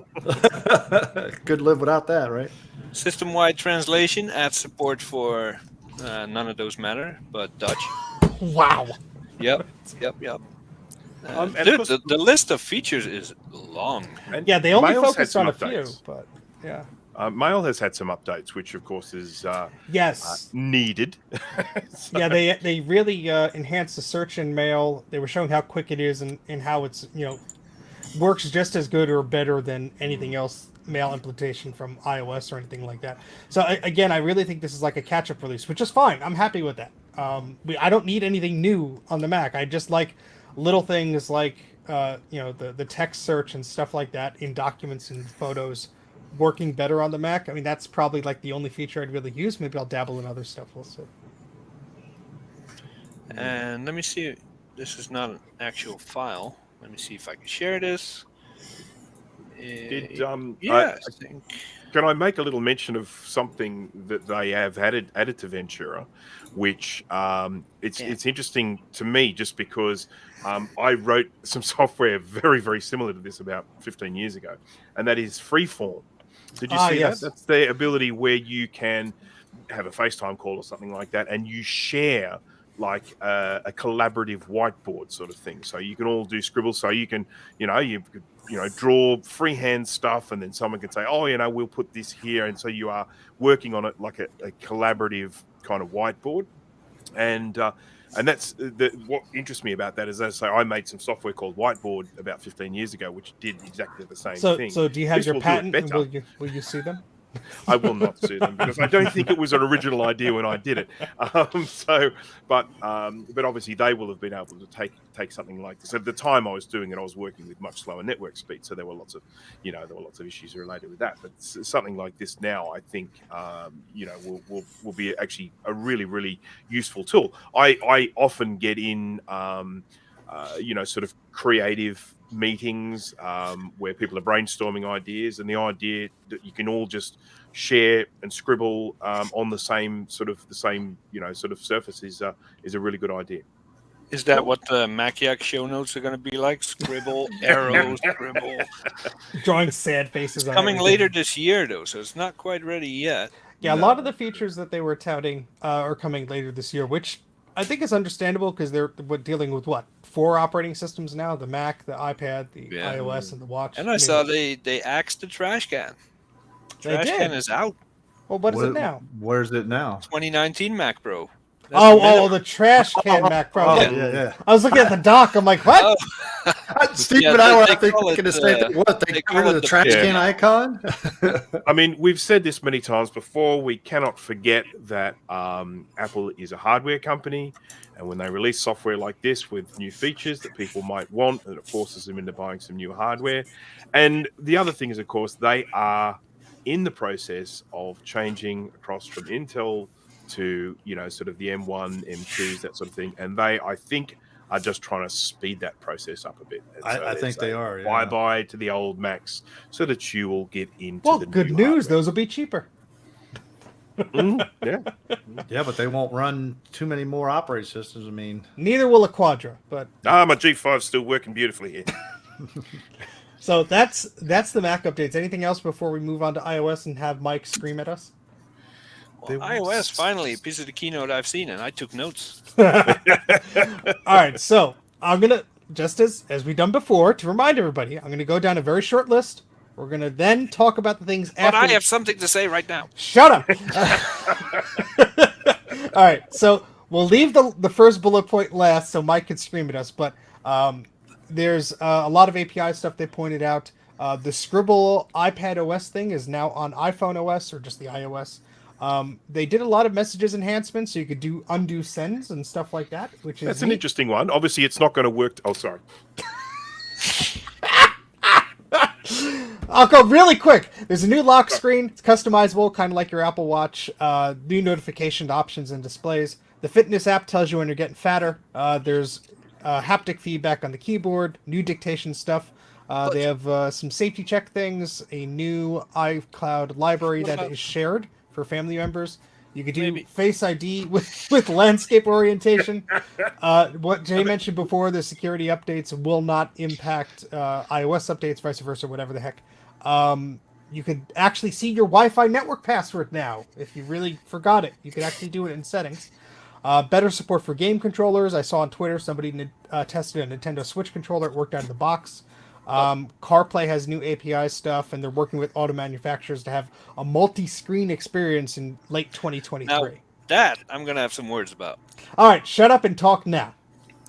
Could live without that, right? System-wide translation adds support for none of those matter, but Dutch. Wow. Yep. And Dude, the list of features is long. And Yeah, they only Mail's had focused some on a few, updates. but yeah. Mail has had some updates, which of course is Yes. needed. Yeah, they really enhanced the search in Mail. They were showing how quick it is and how it's works just as good or better than anything else Mail implementation from iOS or anything like that. So again, I really think this is like a catch-up release, which is fine. I'm happy with that. I don't need anything new on the Mac. I just like little things like the text search and stuff like that in documents and photos working better on the Mac. I mean, that's probably like the only feature I'd really use. Maybe I'll dabble in other stuff. We'll see. And let me see. This is not an actual file. Let me see if I can share this. I think. Can I make a little mention of something that they have added to Ventura, which it's interesting to me just because I wrote some software very, very similar to this about 15 years ago, and that is Freeform. Did you see yes. that? That's the ability where you can have a FaceTime call or something like that, and you share like a collaborative whiteboard sort of thing. So you can all do scribbles. So you can, draw freehand stuff, and then someone can say, oh, we'll put this here. And so you are working on it like a collaborative kind of whiteboard. And that's what interests me about that is, as I say, I made some software called Whiteboard about 15 years ago, which did exactly the same thing. So do you have This your will do it patent? better. Will you see them? I will not sue them because I don't think it was an original idea when I did it. But obviously they will have been able to take something like this. At the time I was doing it, I was working with much slower network speed, so there were lots of issues related with that. But something like this now, I think, will be actually a really, really useful tool. I often get in, sort of creative meetings where people are brainstorming ideas, and the idea that you can all just share and scribble on the same surface is a really good idea. Is that what the Mac-Yak show notes are going to be like? Scribble, arrows, scribble. Drawing sad faces. It's on coming everything. later this year, though, so it's not quite ready yet. Yeah, a lot of the features that they were touting are coming later this year, which I think is understandable because they're dealing with 4 operating systems now: the Mac, the iPad, the iOS, and the Watch. And I saw they axed the trash can. Trash can is out. Well, what is it now? Where's it now? 2019 Mac Pro. The trash can Mac Pro. Yeah. I was looking at the dock. I'm like, what? Steve Yeah, and I were they thinking call it, the same thing. What, they they got call rid of it the the- trash Yeah. can icon? I mean, we've said this many times before. We cannot forget that Apple is a hardware company, and when they release software like this with new features that people might want, and it forces them into buying some new hardware. And the other thing is, of course, they are in the process of changing across from Intel to, sort of the M1, M2s, that sort of thing. And they, I think, are just trying to speed that process up a bit. And I think they are. Yeah. Bye-bye to the old Macs so that you will get into Well, the good new news. hardware. Those will be cheaper. Yeah. Yeah, but they won't run too many more operating systems. I mean, Neither will a Quadra, but My G5's still working beautifully here. so that's the Mac updates. Anything else before we move on to iOS and have Mike scream at us? Well, iOS, finally, a piece of the keynote I've seen, and I took notes. All right, so I'm gonna, just as we've done before, to remind everybody, I'm gonna go down a very short list. We're gonna then talk about the things But after. I have something to say right now. Shut up. All right, so we'll leave the first bullet point last, so Mike can scream at us. But there's a lot of API stuff they pointed out. The Scribble iPad OS thing is now on iPhone OS or just the iOS. They did a lot of messages enhancements, so you could do undo sends and stuff like that, which is That's an neat. interesting one. Obviously, it's not going to work. Oh, sorry. I'll go really quick. There's a new lock screen. It's customizable, kind of like your Apple Watch. New notification options and displays. The fitness app tells you when you're getting fatter. There's haptic feedback on the keyboard. New dictation stuff. They have some safety check things. A new iCloud library that is shared for family members. You could do Face ID with landscape orientation. What Jay mentioned before, the security updates will not impact iOS updates, vice versa, whatever the heck. You could actually see your Wi-Fi network password now. If you really forgot it, you could actually do it in settings. Better support for game controllers. I saw on Twitter somebody tested a Nintendo Switch controller. It worked out of the box. CarPlay has new API stuff, and they're working with auto manufacturers to have a multi-screen experience in late 2023. Now, that I'm going to have some words about. All right, shut up and talk now.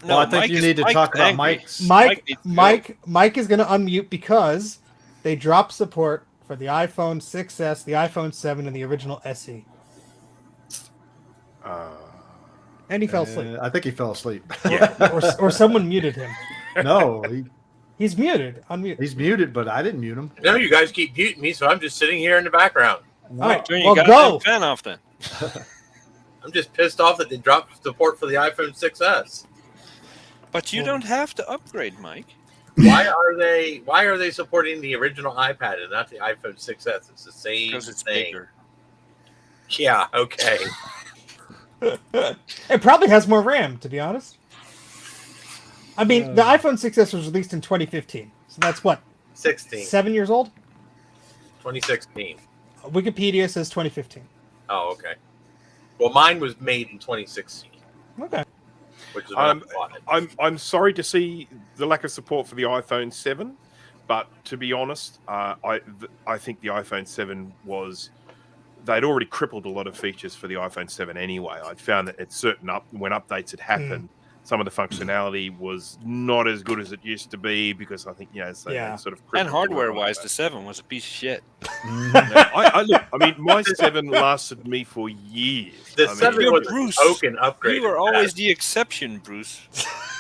well, I think you need to talk about Mike's. Mike needs to go. is going to unmute because they dropped support for the iPhone 6S, the iPhone 7, and the original SE. And he fell asleep. I think he fell asleep. Or someone muted him. No, He's muted. Unmute. he's muted, but I didn't mute him. No, you guys keep muting me, so I'm just sitting here in the background. All right, Turn well, your go. goddamn fan off then. I'm just pissed off that they dropped support for the iPhone 6S. But you don't have to upgrade, Mike. Why are they supporting the original iPad and not the iPhone 6S? It's the same Because it's thing. bigger. Yeah, okay. It probably has more RAM, to be honest. I mean, the iPhone 6S was released in 2015, so that's what, 16, 7 years old? 2016. Wikipedia says 2015. Oh, okay. Well, mine was made in 2016, Okay. which is when I bought it. I'm sorry to see the lack of support for the iPhone 7, but to be honest, I think the iPhone 7 they'd already crippled a lot of features for the iPhone 7 anyway. I'd found that at when updates had happened, some of the functionality was not as good as it used to be because I think, so Yeah. they sort of And crippled hardware-wise, it. the 7 was a piece of shit. Look, I mean, my 7 lasted me for years. The I mean, 7 was a Bruce, token upgrade. You were always the exception, Bruce.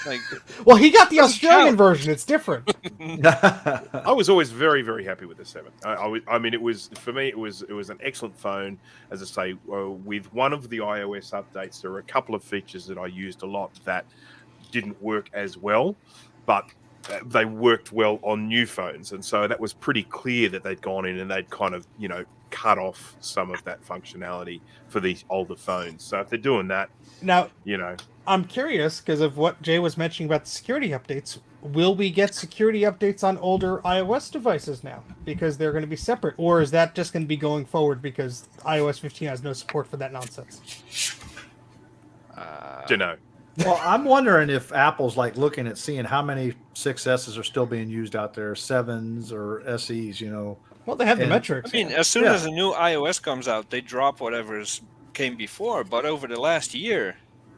Like, Well, he got the Doesn't Australian count. version. It's different. I was always very, very happy with the 7. I mean, it was for me. It was an excellent phone. As I say, with one of the iOS updates, there were a couple of features that I used a lot that didn't work as well, but they worked well on new phones, and so that was pretty clear that they'd gone in and they'd kind of cut off some of that functionality for these older phones. So if they're doing that, Now, I'm curious because of what Jay was mentioning about the security updates. Will we get security updates on older iOS devices now because they're going to be separate, or is that just going to be going forward because iOS 15 has no support for that nonsense? don't know. Well, I'm wondering if Apple's like looking at seeing how many 6S's are still being used out there, 7s or SEs, Well, they have the And- metrics. I mean, as soon Yeah. as a new iOS comes out, they drop whatever's came before. But over the last year,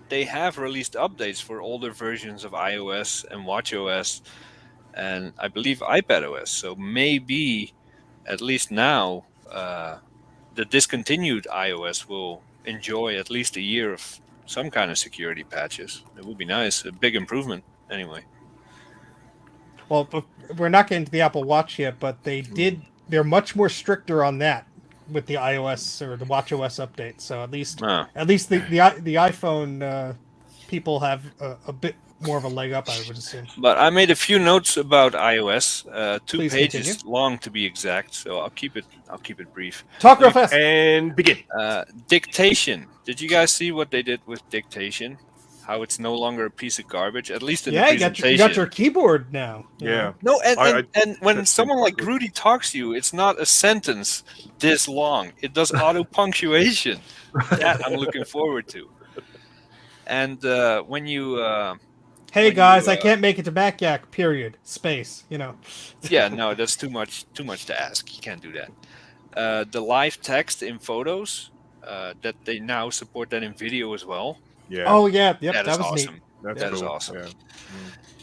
they have released updates for older versions of iOS and watchOS, and I believe iPadOS. So maybe, at least now, the discontinued iOS will enjoy at least a year of some kind of security patches. It would be nice, a big improvement, anyway. Well, but we're not getting to the Apple Watch yet, but they're much more stricter on that with the iOS or the WatchOS update. So at least Oh. the iPhone people have a bit more of a leg up, I would assume. But I made a few notes about iOS, 2 Please pages continue. long to be exact. So I'll keep it brief. Talk real fast. And begin. Dictation. Did you guys see what they did with dictation? How it's no longer a piece of garbage, at least in the Yeah, presentation. you got your keyboard now. Yeah. No, and when that's someone like good. Rudy talks to you, it's not a sentence this long. It does auto punctuation. That I'm looking forward to. And when you, Hey when guys, you, I can't make it to Yak. Period. Space. yeah, no, that's too much to ask. You can't do that. The live text in photos, that they now support that in video as well. Yeah. Oh yeah, yep, That that is was awesome. neat. That's That is cool. awesome. Yeah.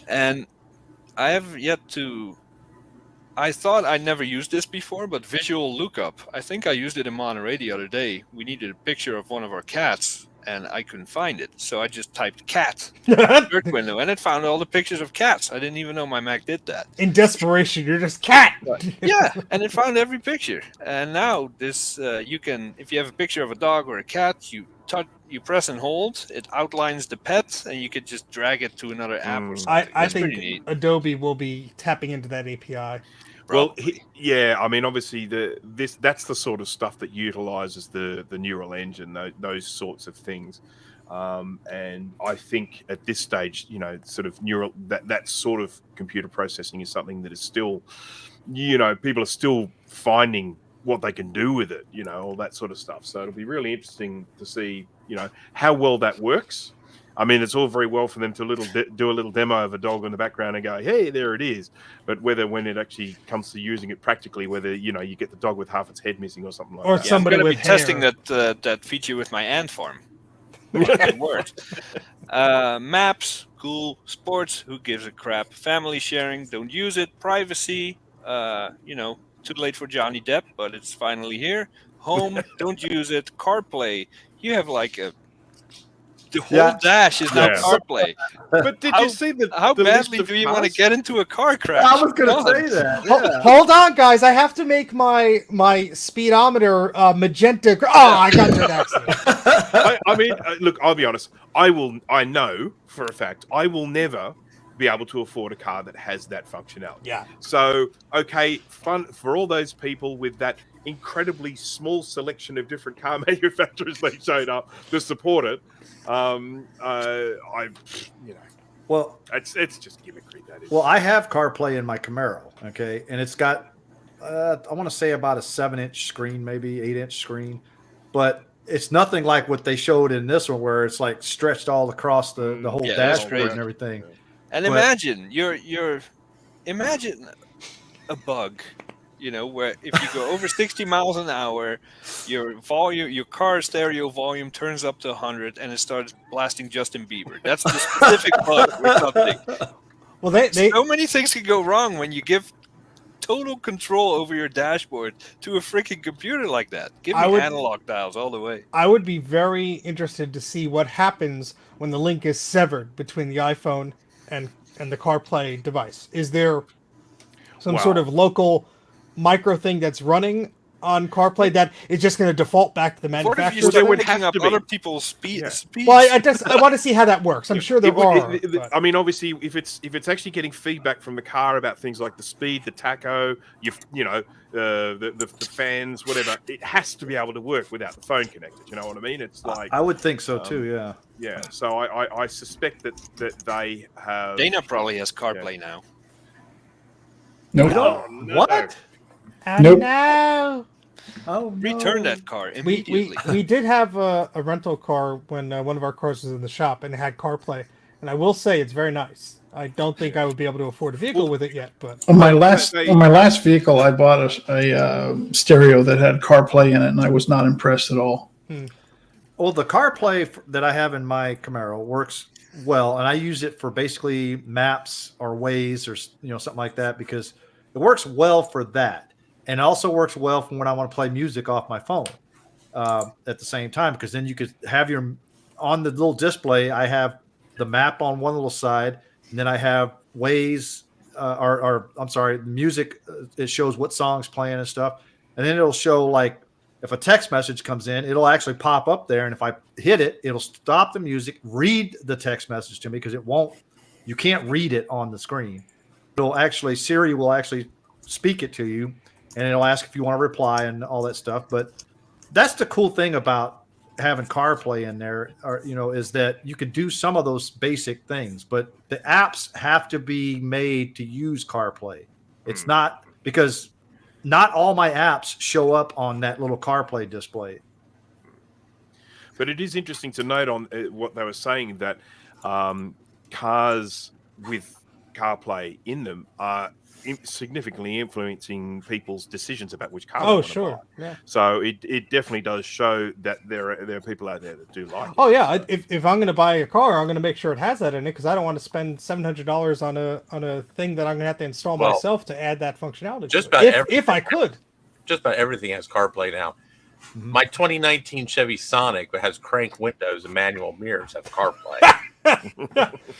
And I have yet to. I thought I never used this before, but visual lookup. I think I used it in Monterey the other day. We needed a picture of one of our cats, and I couldn't find it. So I just typed cat in the search window, and it found all the pictures of cats. I didn't even know my Mac did that. In desperation, you're just cat. Yeah, and it found every picture. And now this, you can, if you have a picture of a dog or a cat, you press and hold. It outlines the pet, and you could just drag it to another app or something. I That's think pretty neat. Adobe will be tapping into that API. Well, Probably. yeah. I mean, obviously, that's the sort of stuff that utilizes the neural engine, those sorts of things. And I think at this stage, sort of that sort of computer processing is something that is still, people are still finding what they can do with it, all that sort of stuff. So it'll be really interesting to see, how well that works. I mean, it's all very well for them to do a little demo of a dog in the background and go, hey, there it is. But when it actually comes to using it practically, whether, you get the dog with half its head missing or something like Or that. Yeah, I'm somebody going to be with testing hair. that feature with my ant farm. It worked. Maps, cool. Sports, who gives a crap? Family sharing, don't use it. Privacy, too late for Johnny Depp, but it's finally here. Home, don't use it. CarPlay, you have the whole dash is now Yeah. CarPlay. But did you see How the list badly of do you want to cars? get into a car crash? I was going Come to on. say that. Yeah. Hold on, guys. I have to make my speedometer magenta. Oh, I got into an accident. I mean, look, I'll be honest. I know for a fact I will never be able to afford a car that has that functionality. Yeah. So, okay, fun for all those people with that incredibly small selection of different car manufacturers they showed up to support it. Well, it's just gimmickry. That is. Well, I have CarPlay in my Camaro, okay, and it's got I want to say about a 7-inch screen, maybe 8-inch screen, but it's nothing like what they showed in this one, where it's like stretched all across the whole Yeah, that's dashboard great. and everything. And But- imagine imagine a bug, where if you go over 60 miles an hour, your car stereo volume turns up to 100 and it starts blasting Justin Bieber. That's the specific bug or something. Well, they So many things can go wrong when you give total control over your dashboard to a freaking computer like that. Give me analog dials all the way. I would be very interested to see what happens when the link is severed between the iPhone and the CarPlay device. Is there some sort of local micro thing that's running on CarPlay that is just going to default back to the What if you manufacturer? start would picking have up to be. other people's speech? Well, I want to see how that works. I'm sure there are. but- I mean, obviously, if it's actually getting feedback from the car about things like the speed, the tacho, the fans, whatever, it has to be able to work without the phone connected. You know what I mean? It's like I would think so too. Yeah. yeah. So I suspect that they have. Dana probably has CarPlay now. Nope. Oh, no. What? Nope. No. Oh, Return no. that car We immediately. we did have a rental car when one of our cars was in the shop and it had CarPlay, and I will say it's very nice. I don't think I would be able to afford a vehicle with it yet, but On my last vehicle, I bought a stereo that had CarPlay in it, and I was not impressed at all. Well, the CarPlay that I have in my Camaro works well, and I use it for basically maps or Waze or something like that, because it works well for that, and it also works well for when I want to play music off my phone at the same time, because then you could have on the little display. I have the map on one little side, and then I have Waze or I'm sorry, music. It shows what songs playing and stuff, and then it'll show like if a text message comes in, it'll actually pop up there. And if I hit it, it'll stop the music, read the text message to me because you can't read it on the screen. Siri will actually speak it to you, and it'll ask if you want to reply and all that stuff. But that's the cool thing about having CarPlay in there, is that you can do some of those basic things, but the apps have to be made to use CarPlay. It's not because not all my apps show up on that little CarPlay display. But it is interesting to note on what they were saying that cars with CarPlay in them are significantly influencing people's decisions about which car. Oh, sure, yeah. So it definitely does show that there are people out there that do like it. Oh yeah, if I'm going to buy a car, I'm going to make sure it has that in it because I don't want to spend $700 on a thing that I'm going to have to install myself to add that functionality. Just to about if I could. Just about everything has CarPlay now. Mm-hmm. My 2019 Chevy Sonic that has crank windows and manual mirrors have CarPlay.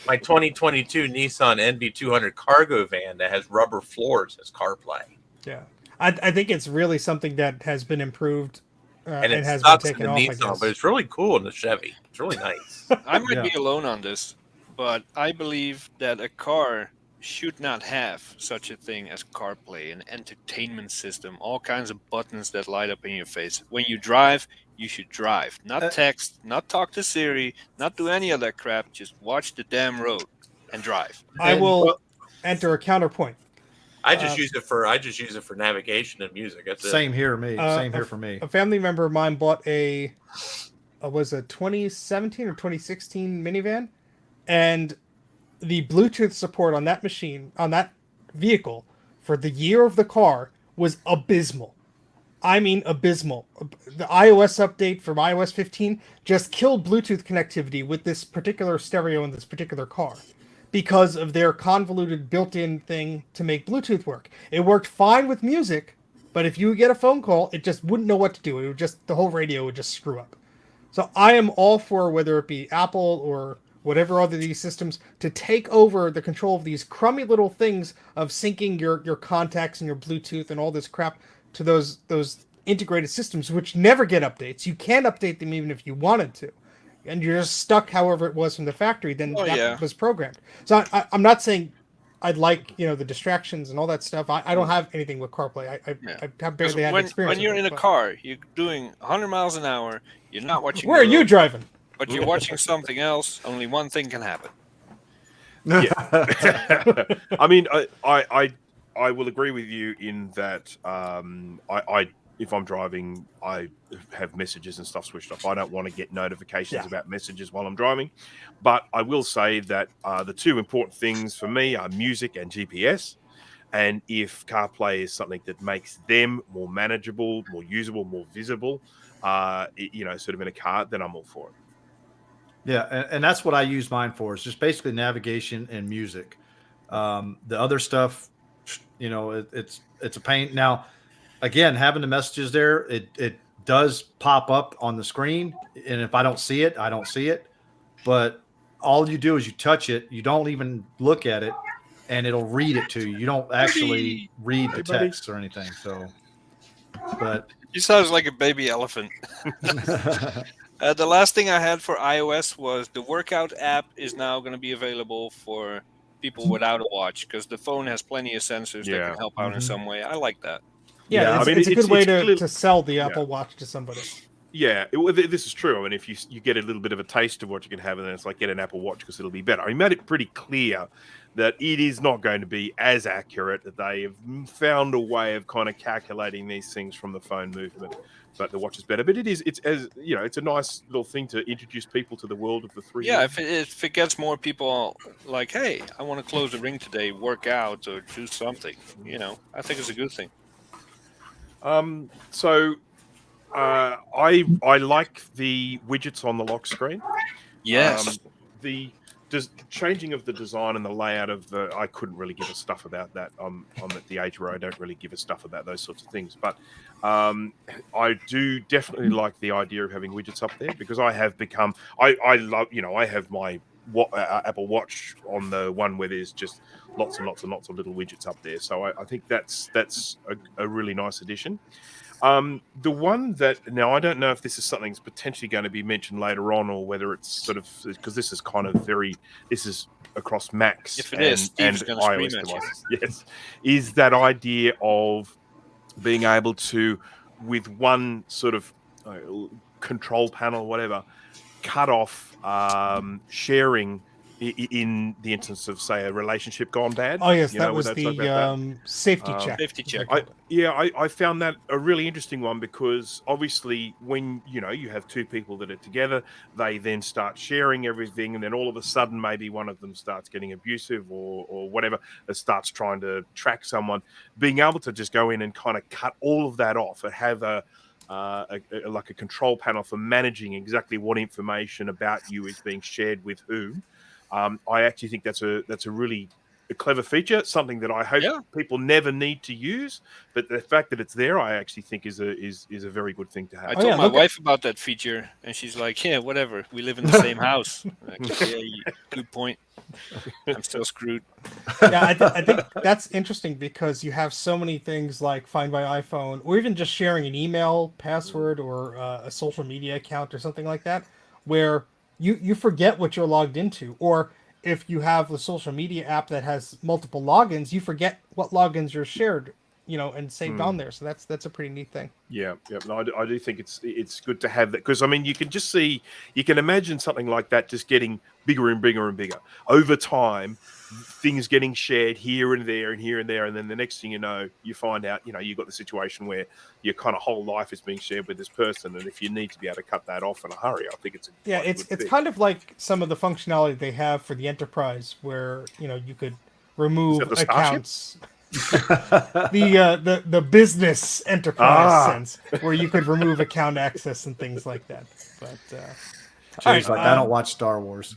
My 2022 Nissan NV200 cargo van that has rubber floors has CarPlay. Yeah, I think it's really something that has been improved and it has sucks been taken in off. the Nissan, but it's really cool in the Chevy. It's really nice. I might be alone on this, but I believe that a car should not have such a thing as CarPlay, an entertainment system, all kinds of buttons that light up in your face. When you drive, you should drive, not text, not talk to Siri, not do any of that crap. Just watch the damn road and drive. I will enter a counterpoint. I just use it for navigation and music. That's it. Same here, me. Same here for me. A family member of mine bought was a 2017 or 2016 minivan, and the Bluetooth support on that machine, on that vehicle, for the year of the car was abysmal. I mean, abysmal. The iOS update from iOS 15 just killed Bluetooth connectivity with this particular stereo in this particular car because of their convoluted built-in thing to make Bluetooth work. It worked fine with music, but if you get a phone call, it just wouldn't know what to do. It would just, the whole radio would just screw up. So I am all for, whether it be Apple or whatever other these systems, to take over the control of these crummy little things of syncing your contacts and your Bluetooth and all this crap to those integrated systems, which never get updates. You can't update them even if you wanted to, and you're just stuck however it was from the factory. Then was programmed. So I'm not saying I'd like the distractions and all that stuff. I don't have anything with CarPlay. I have barely had experience. When you're in a car, you're doing 100 miles an hour. You're not watching. Where are you driving? But you're watching something else. Only one thing can happen. Yeah. I mean, I will agree with you in that if I'm driving, I have messages and stuff switched off. I don't want to get notifications about messages while I'm driving. But I will say that the two important things for me are music and GPS. And if CarPlay is something that makes them more manageable, more usable, more visible, sort of in a car, then I'm all for it. Yeah, and that's what I use mine for, is just basically navigation and music. The other stuff, it's a pain. Now, again, having the messages there, it does pop up on the screen, and if I don't see it, I don't see it. But all you do is you touch it, you don't even look at it, and it'll read it to you. You don't actually read the text or anything. So, but you sound like a baby elephant. The last thing I had for iOS was the workout app is now going to be available for people without a watch, because the phone has plenty of sensors that can help out in some way. I like that. Yeah, it's a good way to sell the Apple Watch to somebody. Yeah, this is true. I mean, if you get a little bit of a taste of what you can have, and then it's like, get an Apple Watch because it'll be better. I made it pretty clear that it is not going to be as accurate, that they have found a way of kind of calculating these things from the phone movement, but the watch is better. But it's a nice little thing to introduce people to the world of the 3D. Yeah, if it gets more people like, hey, I want to close the ring today, work out or do something, I think it's a good thing. I like the widgets on the lock screen. Yes. Just changing of the design and the layout of I couldn't really give a stuff about that. I'm at the age where I don't really give a stuff about those sorts of things. But I do definitely like the idea of having widgets up there, because I have become, I love, I have my Apple Watch on the one where there's just lots and lots and lots of little widgets up there. So I think that's a really nice addition. The one that now I don't know if this is something that's potentially going to be mentioned later on, or whether it's sort of because this is kind of this is across Macs If it is, Steve's and gonna scream iOS at you. devices. Yes, is that idea of being able to, with one sort of control panel, whatever, cut off sharing in the instance of, say, a relationship gone bad. Oh yes, You that know, was where they talk about that. the safety check. Safety check. I found that a really interesting one, because obviously when you have two people that are together, they then start sharing everything, and then all of a sudden maybe one of them starts getting abusive or whatever, that starts trying to track someone. Being able to just go in and kind of cut all of that off and have like a control panel for managing exactly what information about you is being shared with whom. I actually think that's a really clever feature, something that I hope people never need to use. But the fact that it's there, I actually think is a very good thing to have. I told my wife about that feature, and she's like, "Yeah, whatever. We live in the same house." Like, good point. I'm still screwed. Yeah, I think that's interesting, because you have so many things like Find My iPhone, or even just sharing an email password or a social media account or something like that, where you forget what you're logged into, or if you have the social media app that has multiple logins, you forget what logins you're shared, and saved on there. So that's a pretty neat thing. Yeah. No, I do think it's good to have that, because I mean you can imagine something like that just getting bigger and bigger and bigger over time. Things getting shared here and there and here and there, and then the next thing you know, you find out you've got the situation where your kind of whole life is being shared with this person, and if you need to be able to cut that off in a hurry, I think it's it's kind of like some of the functionality they have for the enterprise, where you could remove accounts. the business enterprise sense, where you could remove account access and things like that. But I don't watch Star Wars.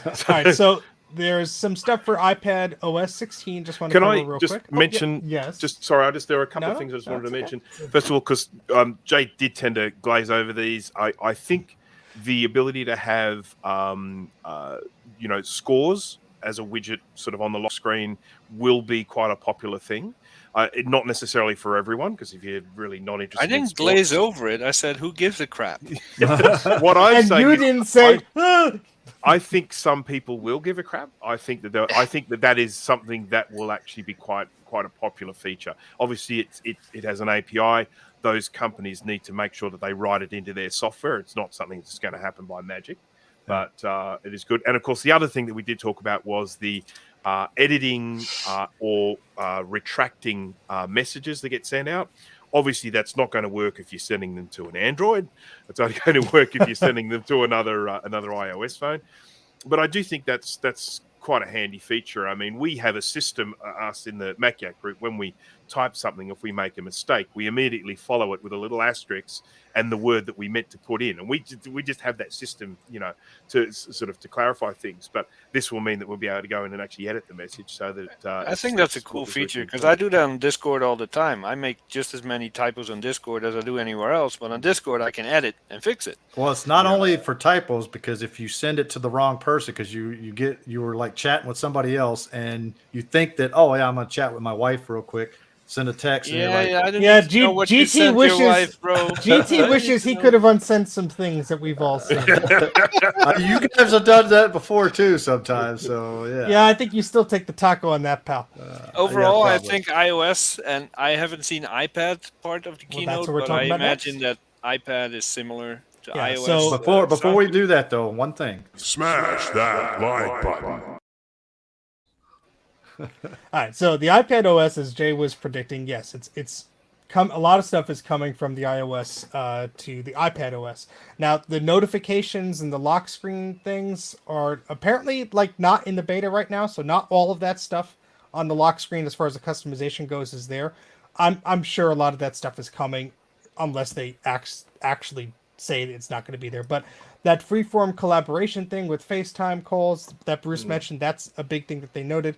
All right, so there's some stuff for iPad OS 16. Just want to cover real quick. Mention? Yes. There are a couple of things I just wanted to mention. First of all, because Jay did tend to glaze over these. I think the ability to have scores as a widget sort of on the lock screen will be quite a popular thing. Not necessarily for everyone, because if you're really not interested, I didn't glaze over it. I said, "Who gives a crap?" What I'm saying, you didn't say. I think some people will give a crap. I think that is something that will actually be quite a popular feature. Obviously, it has an API. Those companies need to make sure that they write it into their software. It's not something that's going to happen by magic, but it is good. And of course, the other thing that we did talk about was the editing or retracting messages that get sent out. Obviously, that's not going to work if you're sending them to an Android. It's only going to work if you're sending them to another iOS phone. But I do think that's quite a handy feature. I mean, we have a system, us in the MacYak group, when we type something, if we make a mistake, we immediately follow it with a little asterisk and the word that we meant to put in. And we just have that system, to sort of to clarify things. But this will mean that we'll be able to go in and actually edit the message so that... I think that's a cool feature, because I do that on Discord all the time. I make just as many typos on Discord as I do anywhere else, but on Discord I can edit and fix it. Well, it's not only for typos, because if you send it to the wrong person, because you were like chatting with somebody else and you think that, oh yeah, I'm gonna chat with my wife real quick, send a text. And I didn't know what you sent wishes, your wife, bro. GT wishes he could have unsent some things that we've all seen. You guys have done that before too sometimes, so yeah. Yeah, I think you still take the taco on that, pal. Overall, I think iOS, and I haven't seen iPad part of the keynote, but I imagine that iPad is similar to iOS. So before we do that, though, one thing. Smash that like button. All right, so the iPad OS, as Jay was predicting, yes, it's come. A lot of stuff is coming from the iOS to the iPad OS. Now, the notifications and the lock screen things are apparently not in the beta right now, so not all of that stuff on the lock screen as far as the customization goes is there. I'm sure a lot of that stuff is coming, unless they actually say it's not going to be there. But that freeform collaboration thing with FaceTime calls that Bruce mentioned, that's a big thing that they noted.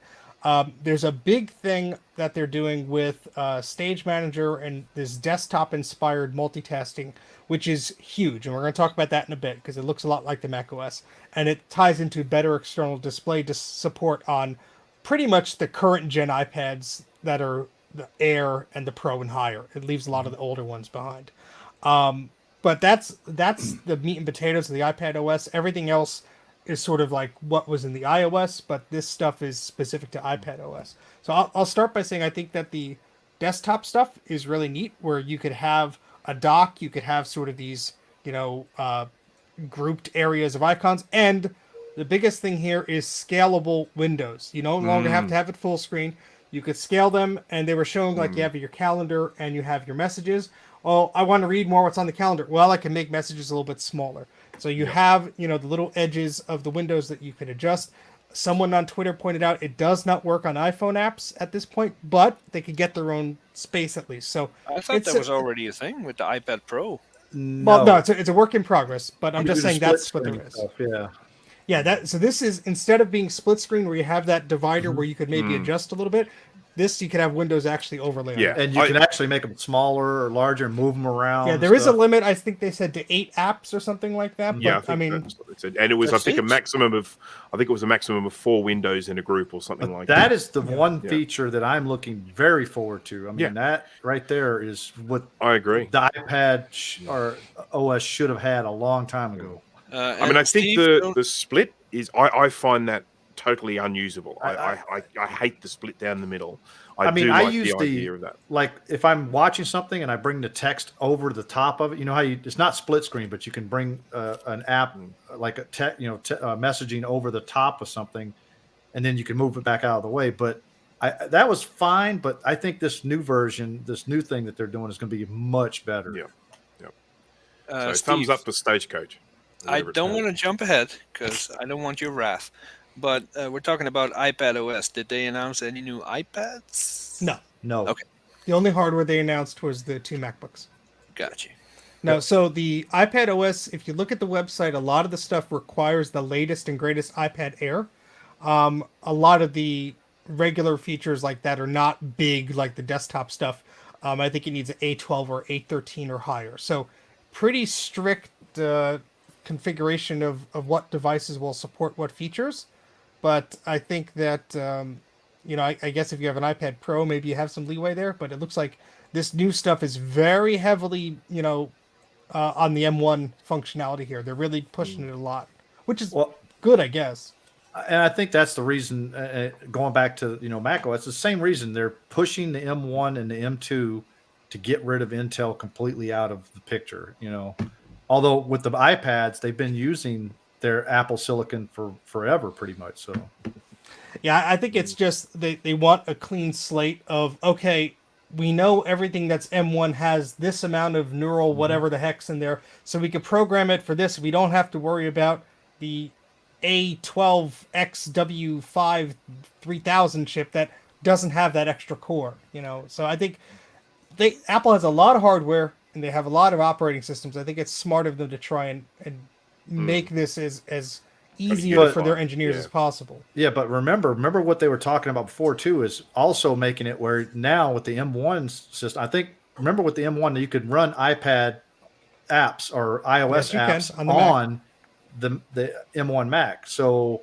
There's a big thing that they're doing with Stage Manager and this desktop-inspired multitasking, which is huge. And we're going to talk about that in a bit, because it looks a lot like the macOS. And it ties into better external display support on pretty much the current gen iPads that are the Air and the Pro and higher. It leaves a lot of the older ones behind. But that's the meat and potatoes of the iPad OS. Everything else is sort of like what was in the iOS, but this stuff is specific to iPad OS. So I'll start by saying I think that the desktop stuff is really neat, where you could have a dock, you could have sort of these, grouped areas of icons, and the biggest thing here is scalable windows. You no longer have to have it full screen. You could scale them, and they were showing like you have your calendar and you have your messages. Oh, I want to read more what's on the calendar. Well, I can make messages a little bit smaller. So you have, the little edges of the windows that you can adjust. Someone on Twitter pointed out it does not work on iPhone apps at this point, but they could get their own space at least. So I thought that was already a thing with the iPad Pro. Well, no, it's a work in progress, but I'm You just do the saying that's split what there screen is. stuff, yeah. Yeah, so this is, instead of being split screen where you have that divider where you could maybe adjust a little bit, this you could have windows actually overlay. Yeah. And you can actually make them smaller or larger and move them around. Yeah, there is a limit. I think they said to 8 apps or something like that. But, Yeah, I mean, that's what they said. And it was, I think, a maximum of 4 windows in a group or something like that. That is the one feature that I'm looking very forward to. I mean, that right there is what I agree. the iPad or OS should have had a long time ago. I mean, I think the split is, I find that totally unusable. I hate the split down the middle. I do like the idea of that. Like if I'm watching something and I bring the text over the top of it, you know how it's not split screen, but you can bring an app like messaging over the top of something, and then you can move it back out of the way. But that was fine. But I think this new version, this new thing that they're doing, is going to be much better. Yeah. So Steve, thumbs up for Stagecoach. I don't want to jump ahead because I don't want your wrath. But we're talking about iPad OS. Did they announce any new iPads? No. Okay. The only hardware they announced was the 2 MacBooks. Got you. No, so the iPad OS, if you look at the website, a lot of the stuff requires the latest and greatest iPad Air. A lot of the regular features like that are not big, like the desktop stuff. I think it needs an A12 or A13 or higher. So pretty strict configuration of what devices will support what features. But I think that, I guess if you have an iPad Pro, maybe you have some leeway there. But it looks like this new stuff is very heavily, on the M1 functionality here. They're really pushing it a lot, which is good, I guess. And I think that's the reason, going back to, macOS, the same reason they're pushing the M1 and the M2 to get rid of Intel completely out of the picture, Although with the iPads, they've been using their Apple Silicon for forever, pretty much. So, yeah, I think it's just they want a clean slate of, okay, we know everything that's M1 has this amount of neural whatever the heck's in there, so we can program it for this. We don't have to worry about the A12XW5 3000 chip that doesn't have that extra core, So I think Apple has a lot of hardware and they have a lot of operating systems. I think it's smart of them to try and make this as easier for their engineers as possible. Yeah, but remember what they were talking about before too is also making it where now with the M1 system, I think remember with the M1 that you could run iPad apps or iOS apps on the M1 Mac. So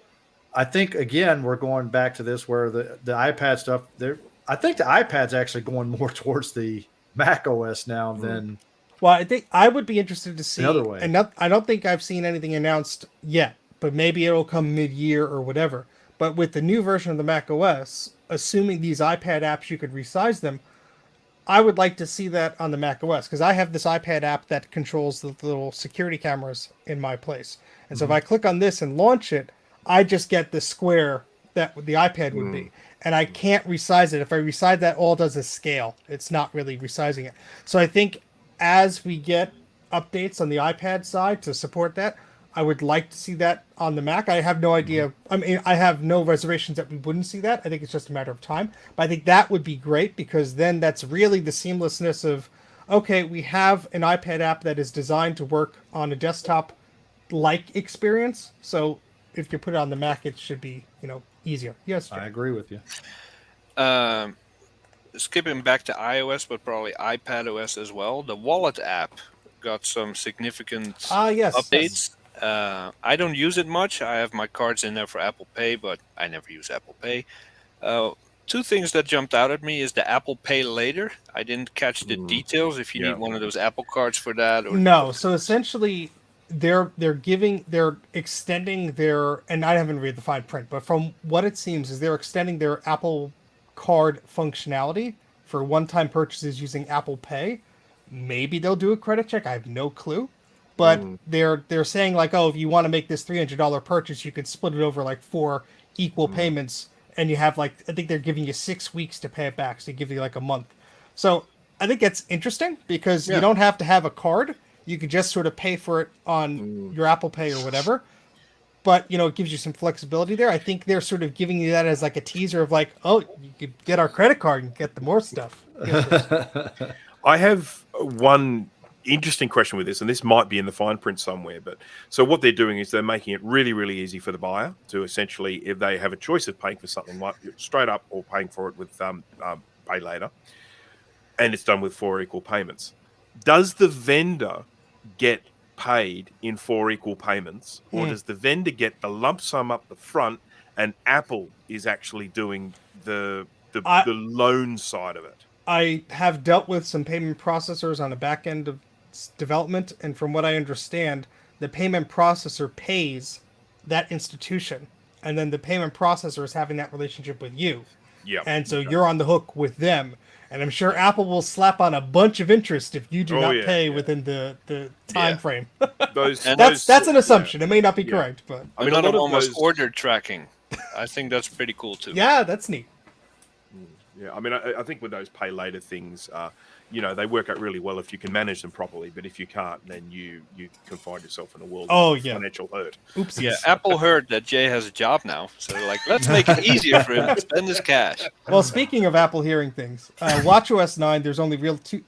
I think again we're going back to this where the iPad stuff I think the iPad's actually going more towards the Mac OS now than. Well, I think I would be interested to see. Another way. And I don't think I've seen anything announced yet, but maybe it'll come mid-year or whatever. But with the new version of the Mac OS, assuming these iPad apps you could resize them, I would like to see that on the Mac OS because I have this iPad app that controls the little security cameras in my place. And so if I click on this and launch it, I just get the square that the iPad would be. And I can't resize it. If I resize that, all it does is scale. It's not really resizing it. So I think as we get updates on the iPad side to support that, I would like to see that on the Mac. I have no idea. I mean, I have no reservations that we wouldn't see that. I think it's just a matter of time. But I think that would be great because then that's really the seamlessness of, okay, we have an iPad app that is designed to work on a desktop-like experience. So if you put it on the Mac, it should be, easier. Yes, Jack. I agree with you. Skipping back to iOS, but probably iPad OS as well. The Wallet app got some significant updates. I don't use it much. I have my cards in there for Apple Pay, but I never use Apple Pay. two things that jumped out at me is the Apple Pay Later. I didn't catch the details if you Yeah. need one of those Apple cards for that. Or No, so essentially they're extending their, and I haven't read the fine print, but from what it seems is they're extending their Apple Card functionality for one-time purchases using Apple Pay. Maybe they'll do a credit check. I have no clue. But they're saying like, oh, if you want to make this $300 purchase, you can split it over like 4 equal payments, and you have like, I think they're giving you 6 weeks to pay it back, so they give you like a month. So I think that's interesting because you don't have to have a card. You could just sort of pay for it on your Apple Pay or whatever. But, you know, it gives you some flexibility there. I think they're sort of giving you that as like a teaser of like, oh, you could get our credit card and get the more stuff. I have one interesting question with this, and this might be in the fine print somewhere. But so what they're doing is they're making it really, really easy for the buyer to essentially, if they have a choice of paying for something like straight up or paying for it with pay later, and it's done with 4 equal payments. Does the vendor get paid in 4 equal payments, or does the vendor get the lump sum up the front, and Apple is actually doing the loan side of it? I have dealt with some payment processors on the back end of development, and from what I understand, the payment processor pays that institution, and then the payment processor is having that relationship with you. Yeah. And so you're on the hook with them. And I'm sure Apple will slap on a bunch of interest if you do not pay within the time frame. That's an assumption. It may not be correct, but I mean, another one was order tracking. I think that's pretty cool too. Yeah, that's neat. Yeah, I mean, I think with those pay later things, you know, they work out really well if you can manage them properly. But if you can't, then you can find yourself in a world of financial hurt. Oops. Yeah, Apple heard that Jay has a job now, so they're like, let's make it easier for him to spend his cash. Well, speaking of Apple hearing things, watchOS 9, there's only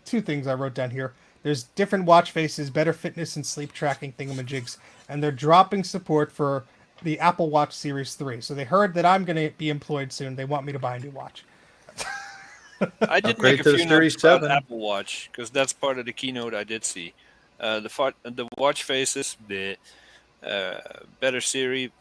two things I wrote down here. There's different watch faces, better fitness and sleep tracking thingamajigs, and they're dropping support for the Apple Watch Series 3. So they heard that I'm going to be employed soon. They want me to buy a new watch. I did Upgrade make a to the few Series notes about 7. Apple Watch because that's part of the keynote I did see. The watch faces, better Siri,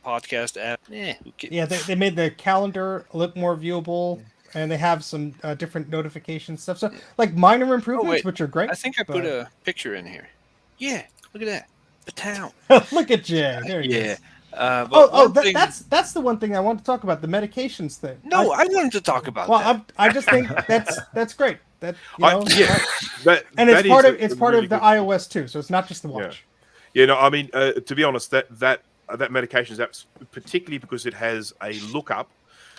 podcast app. Yeah, they made the calendar look more viewable, and they have some different notification stuff. So like minor improvements, which are great. I think I put a picture in here. Yeah, look at that. The town. Look at Jay. There he is. That's the one thing I want to talk about, the medications thing. No, I wanted to talk about that. I just think that's great. That and it's part of the iOS too, so it's not just the watch. Yeah, no, I mean, to be honest, that medications app, particularly because it has a lookup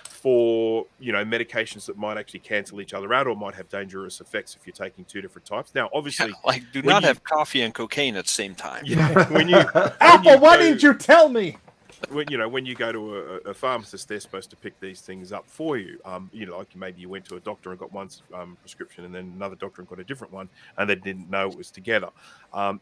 for, you know, medications that might actually cancel each other out or might have dangerous effects if you're taking 2 different types. Now, obviously, do not have coffee and cocaine at the same time. Yeah, Apple, why didn't you tell me? When you go to a pharmacist, they're supposed to pick these things up for you. You know, like maybe you went to a doctor and got one prescription, and then another doctor and got a different one, and they didn't know it was together.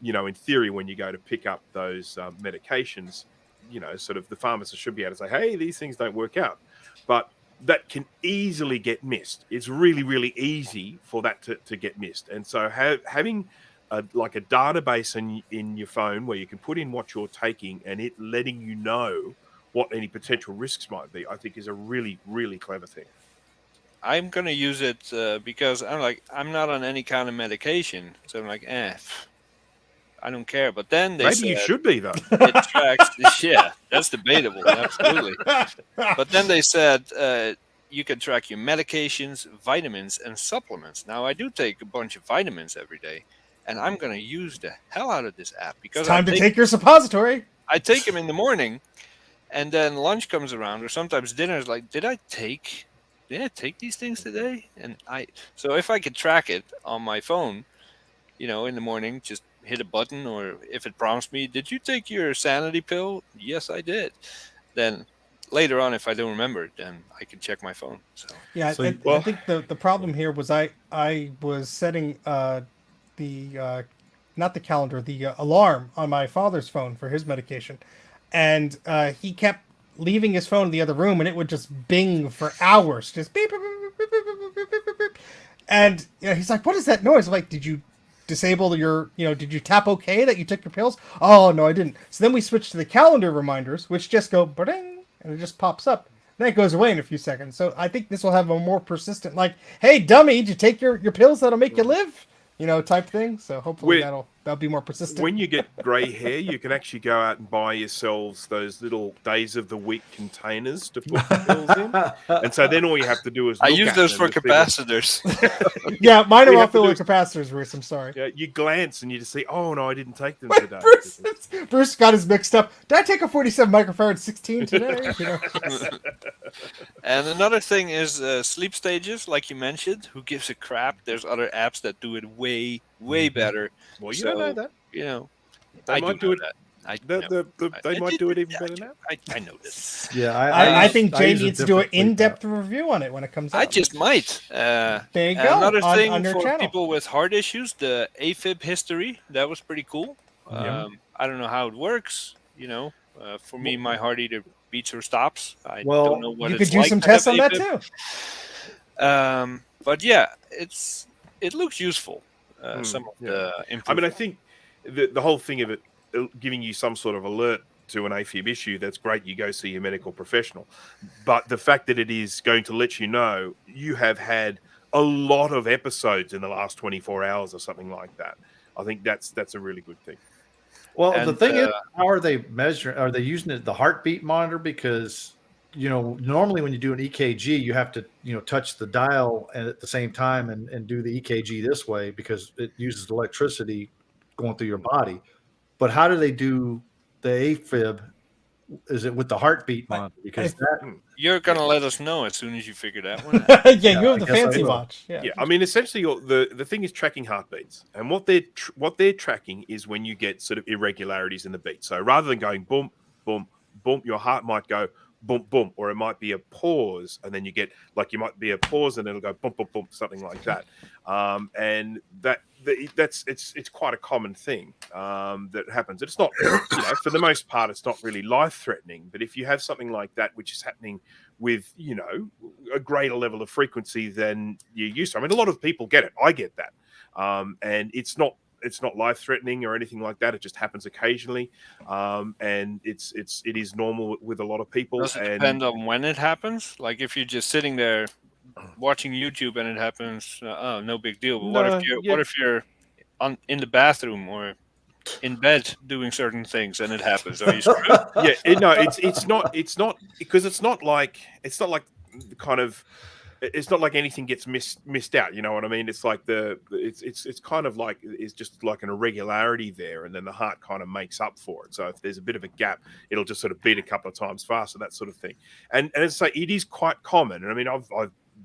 You know, in theory, when you go to pick up those medications, you know, sort of the pharmacist should be able to say, "Hey, these things don't work out," but that can easily get missed. It's really, really easy for that to get missed, and so having like a database in your phone where you can put in what you're taking and it letting you know what any potential risks might be, I think is a really, really clever thing. I'm going to use it because I'm not on any kind of medication. So I'm like, I don't care. But then they Maybe you should be, though. It tracks. Yeah, that's debatable. Absolutely. But then they said you can track your medications, vitamins, and supplements. Now, I do take a bunch of vitamins every day. And I'm going to use the hell out of this app because it's time to take your suppository. I take them in the morning, and then lunch comes around, or sometimes dinner is like, did I take these things today? And so if I could track it on my phone, you know, in the morning, just hit a button, or if it prompts me, did you take your sanity pill? Yes, I did. Then later on, if I don't remember, then I can check my phone. So yeah, I think the problem here was I was setting not the calendar, the alarm on my father's phone for his medication, and he kept leaving his phone in the other room, and it would just bing for hours, just beep, beep, beep, beep, beep, beep, beep. And he's like, "What is that noise?" I'm like, "Did you disable your, did you tap OK that you took your pills?" "Oh no, I didn't." So then we switched to the calendar reminders, which just go ba-ding, and it just pops up. then it goes away in a few seconds. So I think this will have a more persistent, like, hey, dummy, did you take your pills that'll make you live? Type thing. So hopefully that'll be more persistent. When you get grey hair, you can actually go out and buy yourselves those little days of the week containers to put the pills in. And so then all you have to do is I look use at those them for to figure- capacitors. Yeah, mine are We all have to filled do- with capacitors, Bruce. I'm sorry. Yeah, you glance and you just see, oh no, I didn't take them Wait, today. Bruce got his mixed up. Did I take a 47 microfarad 16 today? And another thing is sleep stages, like you mentioned. Who gives a crap? There's other apps that do it way better. Well, you don't know that. They I might do do know it. that. They might do it even better now. I know this. Yeah, I think Jay use a needs to do an different sleep in-depth review on it when it comes out. I just might. There you And go. another thing on your for channel. people with heart issues, the AFib history, that was pretty cool. Yeah. I don't know how it works. For me, my heart either beats or stops. I Well, don't know what You it's could do like some to have tests on that AFib. too. But yeah, it looks useful. Some of yeah. the I improvements. I think the whole thing of it giving you some sort of alert to an AFib issue, that's great. You go see your medical professional. But the fact that it is going to let you know you have had a lot of episodes in the last 24 hours or something like that, I think that's a really good thing. Well, the And, thing is, how are they measuring? Are they using it the heartbeat monitor? Because normally when you do an EKG, you have to touch the dial and at the same time and do the EKG this way because it uses electricity going through your body. But how do they do the AFib? Is it with the heartbeat monitor? Because You're gonna let us know as soon as you figure that one out. Yeah, you have I the guess I fancy will. watch. Yeah. Yeah, I mean, essentially, the thing is tracking heartbeats, and what they're tracking is when you get sort of irregularities in the beat. So rather than going boom, boom, boom, your heart might go boom, boom, or it might be a pause, and then you get you might be a pause, and it'll go boom, boom, boom, something like that. And it's quite a common thing that happens. It's not, for the most part, it's not really life-threatening. But if you have something like that, which is happening with a greater level of frequency than you're used to, I mean, a lot of people get it. I get that, and it's not life-threatening or anything like that. It just happens occasionally, and it is normal with a lot of people. Does it depend on when it happens? Like if you're just sitting there watching YouTube and it happens, no big deal. But what if you're in the bathroom or in bed doing certain things and it happens? Are you screwed? It's not because it's not like kind of. It's not like anything gets missed out. You know what I mean? It's like it's kind of like it's just like an irregularity there, and then the heart kind of makes up for it. So if there's a bit of a gap, it'll just sort of beat a couple of times faster, that sort of thing. And as I say, it is quite common. And I mean, I've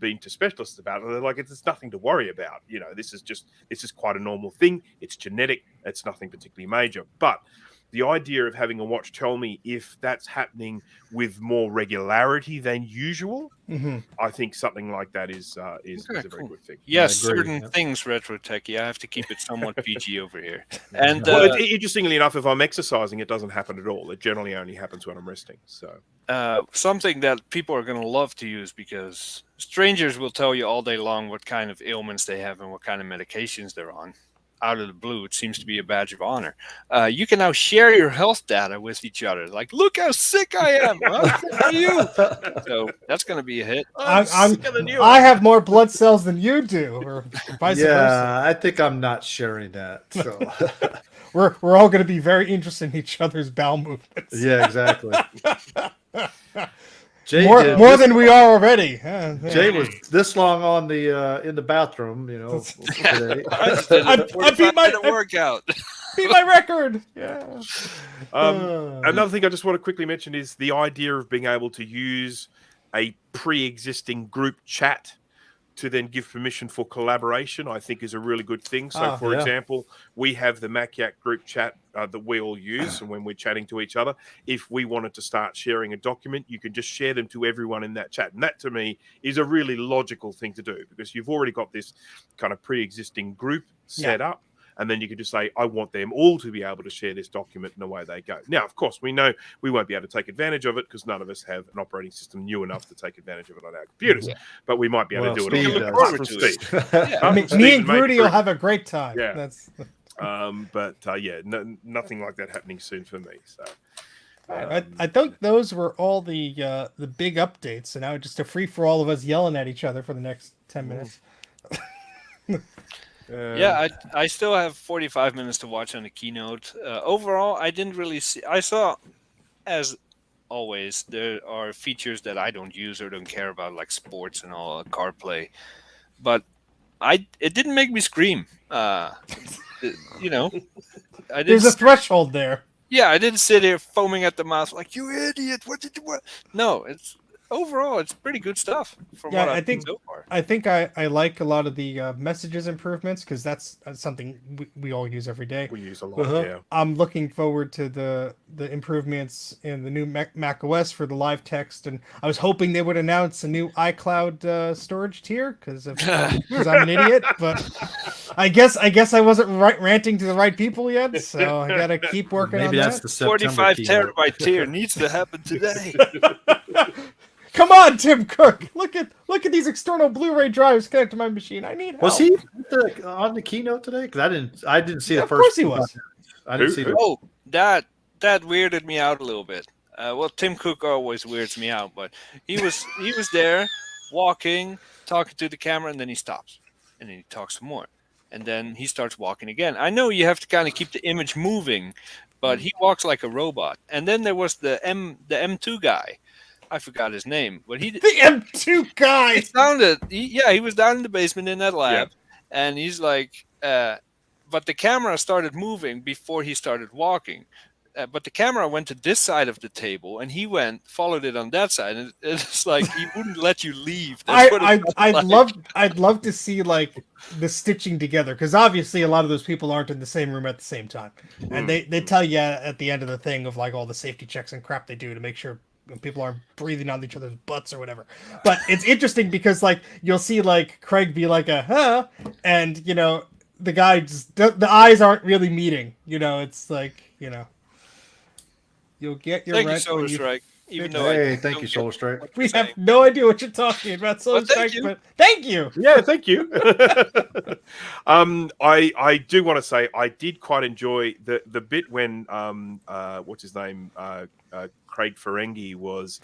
been to specialists about it. They're like, it's nothing to worry about. This is quite a normal thing. It's genetic. It's nothing particularly major. But the idea of having a watch tell me if that's happening with more regularity than usual, I think something like that is a very good thing. Yes, certain things, Retro Techie. I have to keep it somewhat PG over here. And Interestingly enough, if I'm exercising, it doesn't happen at all. It generally only happens when I'm resting. So something that people are going to love to use, because strangers will tell you all day long what kind of ailments they have and what kind of medications they're on. Out of the blue, it seems to be a badge of honor. You can now share your health data with each other. Like, look how sick I am. How sick are you? So that's going to be a hit. I have more blood cells than you do, or vice versa. Yeah, I think I'm not sharing that. So we're all going to be very interested in each other's bowel movements. yeah, exactly. Jay more than we are already. Jay was this long on the in the bathroom, today. I beat my workout. Beat my record. Yeah. Another thing I just want to quickly mention is the idea of being able to use a pre-existing group chat to then give permission for collaboration, I think is a really good thing. So, for example, we have the MacYak group chat that we all use, and when we're chatting to each other, if we wanted to start sharing a document, you can just share them to everyone in that chat. And that, to me, is a really logical thing to do, because you've already got this kind of pre-existing group set up. And then you can just say, I want them all to be able to share this document, and away they go. Now, of course, we know we won't be able to take advantage of it because none of us have an operating system new enough to take advantage of it on our computers. Yeah. But we might be able to do it. Me and Grudy will have a great time. Yeah. Nothing like that happening soon for me. So, I think those were all the big updates, and now just a free for all of us yelling at each other for the next 10 minutes. Yeah, I still have 45 minutes to watch on the keynote. Overall, I didn't really see. I saw, as always, there are features that I don't use or don't care about, like sports and all, car play. But it didn't make me scream. You know, I didn't. There's a threshold there. Yeah, I didn't sit here foaming at the mouth like, "You idiot! What did you what?" No, it's overall it's pretty good stuff from what I've seen so far. I think I like a lot of the messages improvements because that's something we all use every day. We use a lot, yeah. I'm looking forward to the improvements in the new Mac OS for the live text, and I was hoping they would announce a new iCloud storage tier because I'm an idiot. But I guess I wasn't ranting to the right people yet, so I gotta keep working on that. Maybe that's the September 45 keynote. terabyte tier needs to happen today. Come on, Tim Cook! Look at these external Blu-ray drives connected to my machine. I need help. Was he on the keynote today? Because I didn't see the Of first. course he was. I didn't see the. Oh, that weirded me out a little bit. Well, Tim Cook always weirds me out, but he was there, walking, talking to the camera, and then he stops, and then he talks some more, and then he starts walking again. I know you have to kind of keep the image moving, but he walks like a robot. And then there was the M2 guy. I forgot his name, but the M2 guy. It sounded, he was down in the basement in that lab, and he's like, but the camera started moving before he started walking. But the camera went to this side of the table, and he followed it on that side, and it's like he wouldn't let you leave. I'd love to see like the stitching together, because obviously a lot of those people aren't in the same room at the same time, and they tell you at the end of the thing of like all the safety checks and crap they do to make sure people aren't breathing on each other's butts or whatever. But it's interesting because like you'll see like Craig be like and you know the guy just the eyes aren't really meeting. You know, it's like, you know, you'll get your Thank you, Solar Strike. Even though thank you, Solar Strike. We have no idea what you're talking about, Solar Strike, but thank you. Yeah, thank you. I do want to say I did quite enjoy the bit when what's his name, Craig Ferengi was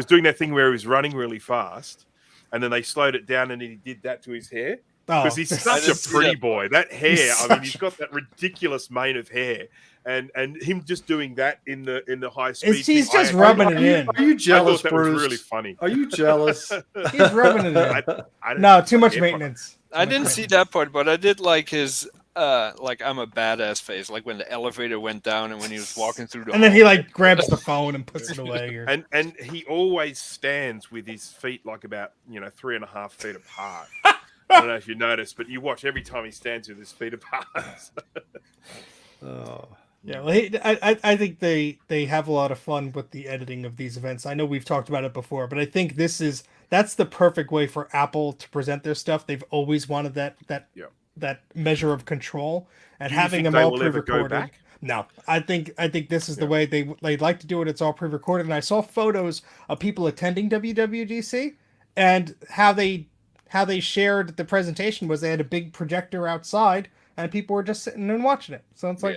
doing that thing where he was running really fast, and then they slowed it down, and he did that to his hair because he's such a pretty boy. That hair, I mean, he's got that ridiculous mane of hair. And him just doing that in the high speed. He's just rubbing it in. Are you jealous, that Bruce? was really funny. Are you jealous? He's rubbing it in. No, too much maintenance. I didn't see that part, but I did like his like I'm a badass face, like when the elevator went down and when he was walking through the and then he like grabs the phone and puts it away. And he always stands with his feet like about 3.5 feet apart. I don't know if you noticed, but you watch every time he stands with his feet apart. Oh. Yeah, well, I think they have a lot of fun with the editing of these events. I know we've talked about it before, but I think that's the perfect way for Apple to present their stuff. They've always wanted that measure of control, and having them all pre-recorded. No, I think this is the way they'd like to do it. It's all pre-recorded, and I saw photos of people attending WWDC and how they shared the presentation was they had a big projector outside and people were just sitting and watching it. So it's like.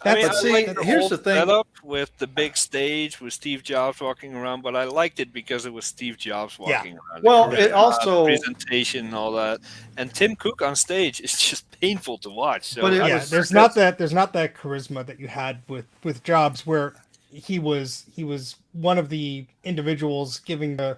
Here's the thing. Setup with the big stage with Steve Jobs walking around, but I liked it because it was Steve Jobs walking around. Well, it also presentation and all that, and Tim Cook on stage is just painful to watch. So but there's not that charisma that you had with Jobs, where he was one of the individuals giving the.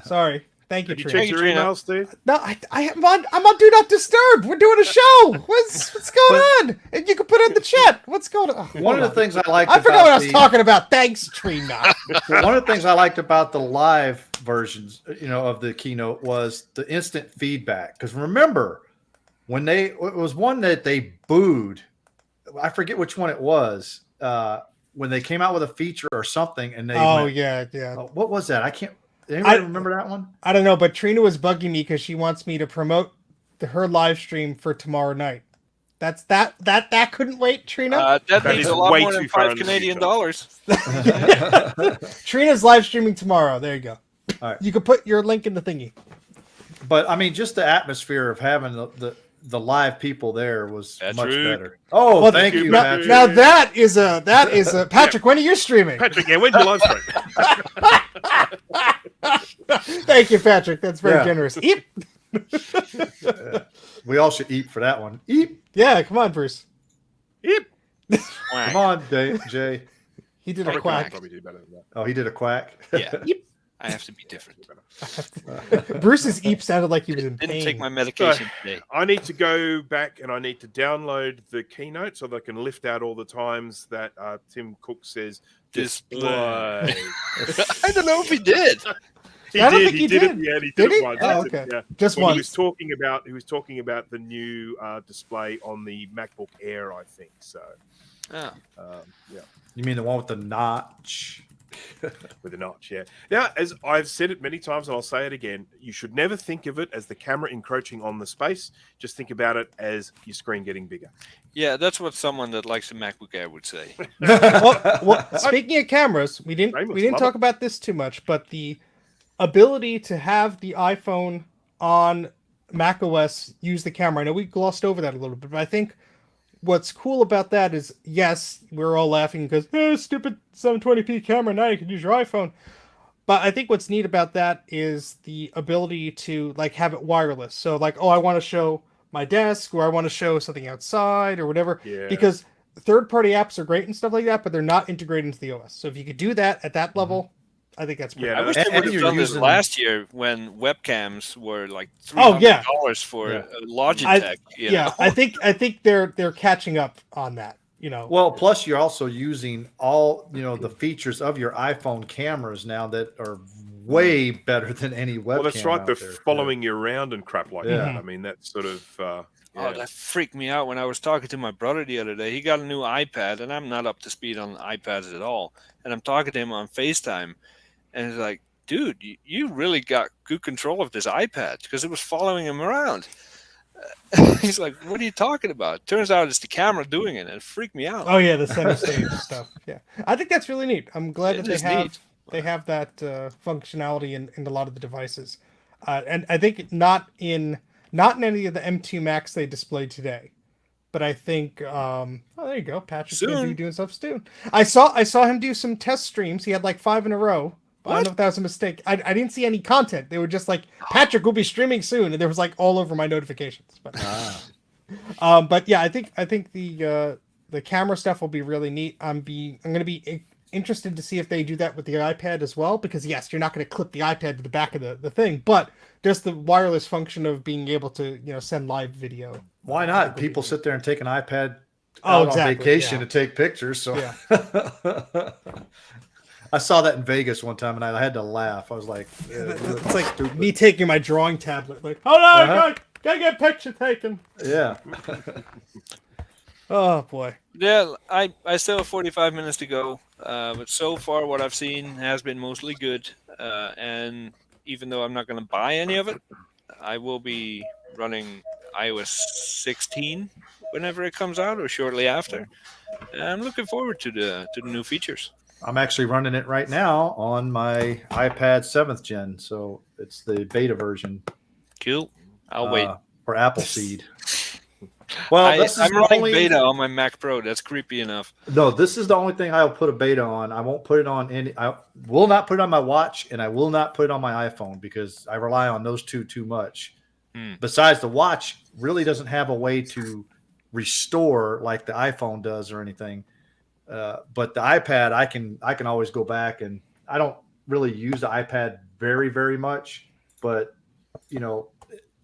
Sorry. Thank you, Trina. Check your emails, Steve? No, I'm on Do Not Disturb. We're doing a show. What's going on? And you can put it in the chat. What's going on? One of the things I liked. I forgot what I was talking about. Thanks, Trina. One of the things I liked about the live versions, of the keynote was the instant feedback. Because remember, it was one that they booed. I forget which one it was. When they came out with a feature or something, and they. Oh yeah. What was that? I can't. Anybody remember that one? I don't know, but Trina was bugging me because she wants me to promote her live stream for tomorrow night. That couldn't wait, Trina. That means a lot more than $5 Canadian. Trina's live streaming tomorrow. There you go. All right. You can put your link in the thingy. But I mean, just the atmosphere of having the live people there was That's much rude. better. Oh, Well, thank you, now, Patrick. now that is a Patrick. When are you streaming? Patrick, yeah, when's your live stream? Thank you, Patrick. That's very Yeah. generous. Eep. We all should eat for that one. Eat. Yeah, come on, Bruce. Yep. Come on, Jay. He did a Probably quack. Probably do better than that. Oh, he did a quack. Yeah. I have to be different. Bruce's eep sounded like he was in Didn't pain. take my medication today. I need to go back and I need to download the keynote so that I can lift out all the times that Tim Cook says display. I don't know if he did. He I don't did. think He he did did. it. Yeah, he Did did he? it once. Oh, That's it, okay. Yeah. Just Well, once. he was talking about the new display on the MacBook Air, I think. So, Oh. yeah, You mean the one with the notch? with a notch. Yeah. Now, as I've said it many times, and I'll say it again, you should never think of it as the camera encroaching on the space. Just think about it as your screen getting bigger. Yeah, that's what someone that likes a MacBook Air would say. well, speaking of cameras, we didn't Shameless, love talk it. about this too much, but the ability to have the iPhone on macOS use the camera. I know we glossed over that a little bit, but I think what's cool about that is, yes, we're all laughing because stupid 720p camera. Now you can use your iPhone. But I think what's neat about that is the ability to like have it wireless. So like, oh, I want to show my desk, or I want to show something outside, or whatever. Yeah. Because third-party apps are great and stuff like that, but they're not integrated into the OS. So if you could do that at that level, I think that's pretty Yeah, I no, wish that's- they would and have you're done this using- last year when webcams were like Oh, $300 yeah. for Yeah. Logitech. you yeah. know? I think they're catching up on that. You know. Well, plus you're also using all the features of your iPhone cameras now that are way better than any webcam. Well, that's right. out They're there. following you around and crap like Yeah. that. I mean, that's sort of. Oh, Yeah. that freaked me out when I was talking to my brother the other day. He got a new iPad, and I'm not up to speed on iPads at all. And I'm talking to him on FaceTime, and he's like, dude, you really got good control of this iPad, because it was following him around. He's like, what are you talking about? Turns out it's the camera doing it, and it freaked me out. Oh yeah, the center stage stuff. Yeah, I think that's really neat. I'm glad It that is they have neat. that functionality in a lot of the devices, and I think not in any of the M2 Macs they displayed today, but I think oh, there you go, Patrick's gonna be Soon. doing stuff soon. I saw him do some test streams. He had like 5 in a row. I don't know if that was a mistake. I didn't see any content. They were just like, Patrick will be streaming soon, and there was like all over my notifications. But but yeah, I think the camera stuff will be really neat. I'm gonna be interested to see if they do that with the iPad as well, because yes, you're not going to clip the iPad to the back of the thing, but just the wireless function of being able to send live video. Why not? People sit there and take an iPad Oh, out exactly, on vacation yeah. to take pictures. So Yeah. I saw that in Vegas one time, and I had to laugh. I was like, It's like me taking my drawing tablet, like, hold on, gotta get a picture taken. yeah. Oh boy. Yeah, I still have 45 minutes to go, but so far what I've seen has been mostly good. And even though I'm not going to buy any of it, I will be running iOS 16 whenever it comes out or shortly after. And I'm looking forward to the new features. I'm actually running it right now on my iPad 7th gen, so it's the beta version. Cool. I'll wait. For Appleseed. Well, this is I'm the running only- beta on my Mac Pro. That's creepy enough. No, this is the only thing I'll put a beta on. I won't put it on any. I will not put it on my watch, and I will not put it on my iPhone because I rely on those two too much. Besides, the watch really doesn't have a way to restore like the iPhone does or anything. But the iPad, I can always go back, and I don't really use the iPad very, very much. But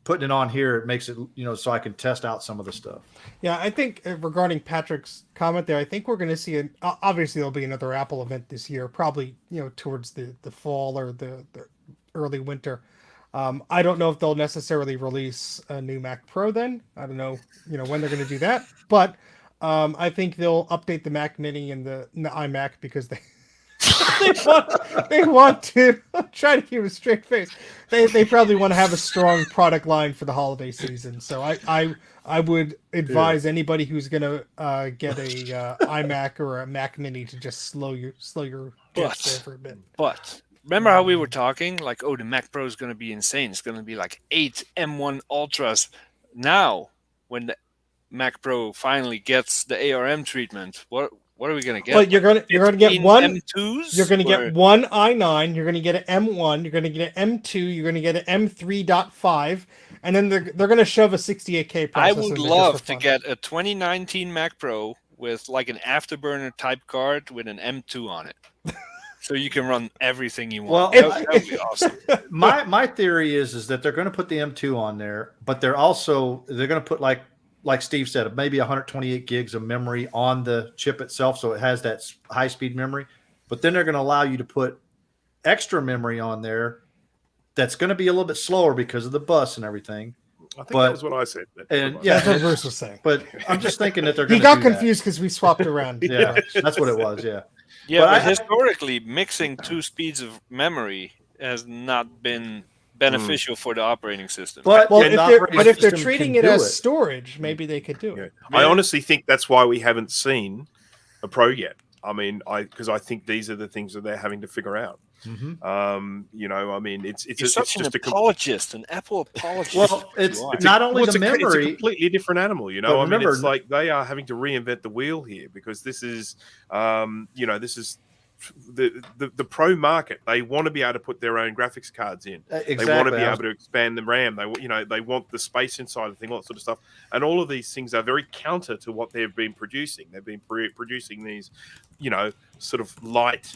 putting it on here, it makes it so I can test out some of the stuff. Yeah, I think regarding Patrick's comment there, I think we're going to see obviously there'll be another Apple event this year, probably towards the fall or the early winter. I don't know if they'll necessarily release a new Mac Pro then. I don't know when they're going to do that, but I think they'll update the Mac Mini and the iMac because they they want to try to keep a straight face. They probably want to have a strong product line for the holiday season. So I would advise anybody who's gonna get a iMac or a Mac Mini to just slow your jets there for a bit. But remember how we were talking the Mac Pro is going to be insane. It's going to be like 8 M1 Ultras. Now when the Mac Pro finally gets the ARM treatment, what are we gonna get? Well, you're gonna get one M2s. You're gonna get one i9. You're gonna get an M1. You're gonna get an M2. You're gonna get an M3.5, and then they're gonna shove a 68K processor. I would love to get a 2019 Mac Pro with like an afterburner type card with an M2 on it, so you can run everything you want. Well, that would be awesome. My theory is that they're going to put the M2 on there, but they're going to put like Steve said, maybe 128 gigs of memory on the chip itself, so it has that high speed memory. But then they're going to allow you to put extra memory on there that's going to be a little bit slower because of the bus and everything. I think that was what I said. And yeah, that's what Bruce was saying. But I'm just thinking that they're going to. He got confused because we swapped around. Yeah, that's what it was. Yeah. Yeah, but historically, mixing two speeds of memory has not been beneficial for the operating system. But if they're treating it as storage, maybe they could do it. I honestly think that's why we haven't seen a Pro yet. I mean, because I think these are the things that they're having to figure out. Mm-hmm. You know, I mean, it's such an apologist, an Apple apologist. Well, it's not only the memory; it's a completely different animal. You know, I mean, it's like they are having to reinvent the wheel here because this is, you know, this is the pro market. They want to be able to put their own graphics cards in. Exactly. They want to be able to expand the RAM. They want the space inside the thing, all that sort of stuff. And all of these things are very counter to what they've been producing. They've been producing these, you know, sort of light,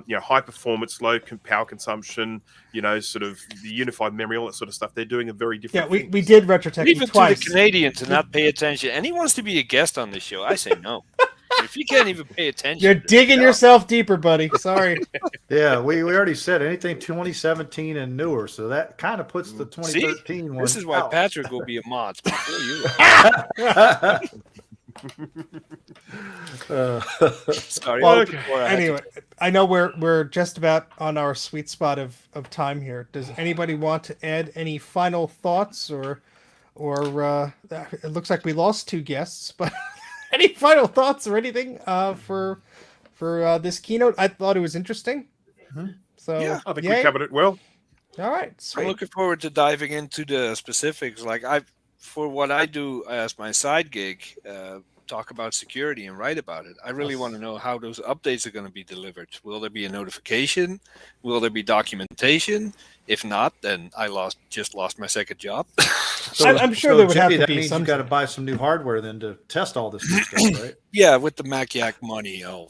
you know, high performance, low power consumption, you know, sort of the unified memory, all that sort of stuff. They're doing a very different. Yeah, we did RetroTech even twice. To the Canadian to not pay attention, and he wants to be a guest on this show. I say no. If you can't even pay attention, you're digging yourself deeper, buddy. Sorry. Yeah, we already said anything 2017 and newer, so that kind of puts the 2013 one. This is why Patrick will be a mod before you. Sorry. Well, anyway, I know we're just about on our sweet spot of time here. Does anybody want to add any final thoughts, or it looks like we lost two guests, but any final thoughts or anything for this keynote? I thought it was interesting. Mm-hmm. So yeah, I think we covered it well. All right, sweet. I'm looking forward to diving into the specifics. Like for what I do as my side gig, talk about security and write about it. I really want to know how those updates are going to be delivered. Will there be a notification? Will there be documentation? If not, then I just lost my second job. So I'm sure there would have to that be means some. You got to buy some new hardware then to test all this new stuff, right? Yeah, with the Mac Yak money. Oh,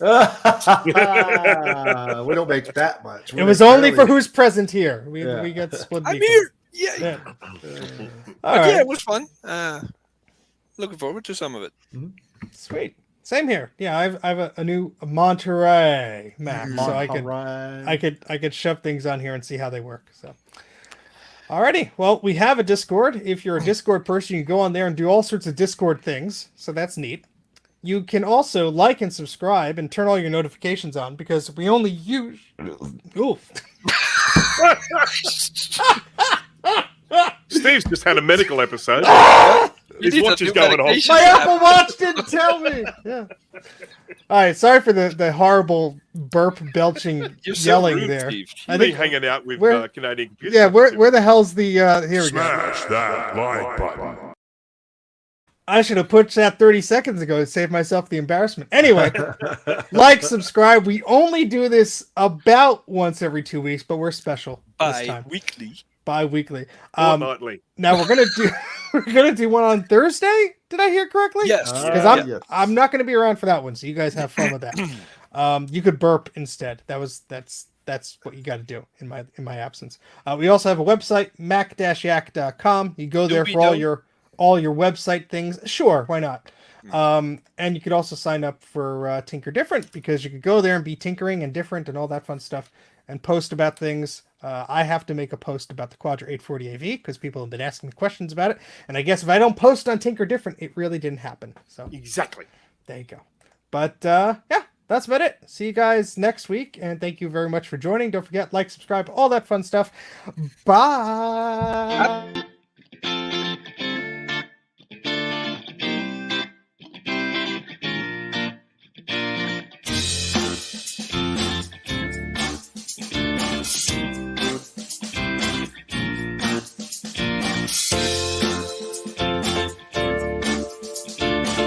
we don't make that much. It was only for who's present here. We got split. I'm here. Yeah. All right. Yeah, it was fun. Looking forward to some of it. Mm-hmm. Sweet. Same here. Yeah, I have a new Monterey Mac, so I could shove things on here and see how they work. So, alrighty. Well, we have a Discord. If you're a Discord person, you can go on there and do all sorts of Discord things. So that's neat. You can also like and subscribe and turn all your notifications on because we only use. Oof. Steve's just had a medical episode. His watch is going off. My Apple Watch didn't tell me. Yeah. All right. Sorry for the horrible burp belching yelling rude, there. Steve. I think hanging out with Canadian computers. Yeah. Where the hell's the? Here we go. Smash that like button. I should have put that 30 seconds ago to save myself the embarrassment. Anyway, like, subscribe. We only do this about once every 2 weeks, but we're special this time. Bi-weekly. Fortnightly. Now we're gonna do one on Thursday. Did I hear correctly? Yes. Because I'm not gonna be around for that one, so you guys have fun with that. You could burp instead. That's what you got to do in my absence. We also have a website, mac-yak.com. You go there for all your website things. Sure, why not? And you could also sign up for Tinker Different because you could go there and be tinkering and different and all that fun stuff and post about things. I have to make a post about the Quadra 840 AV because people have been asking me questions about it. And I guess if I don't post on Tinker Different, it really didn't happen. So exactly. There you go. But yeah, that's about it. See you guys next week. And thank you very much for joining. Don't forget, like, subscribe, all that fun stuff. Bye.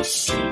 Bye.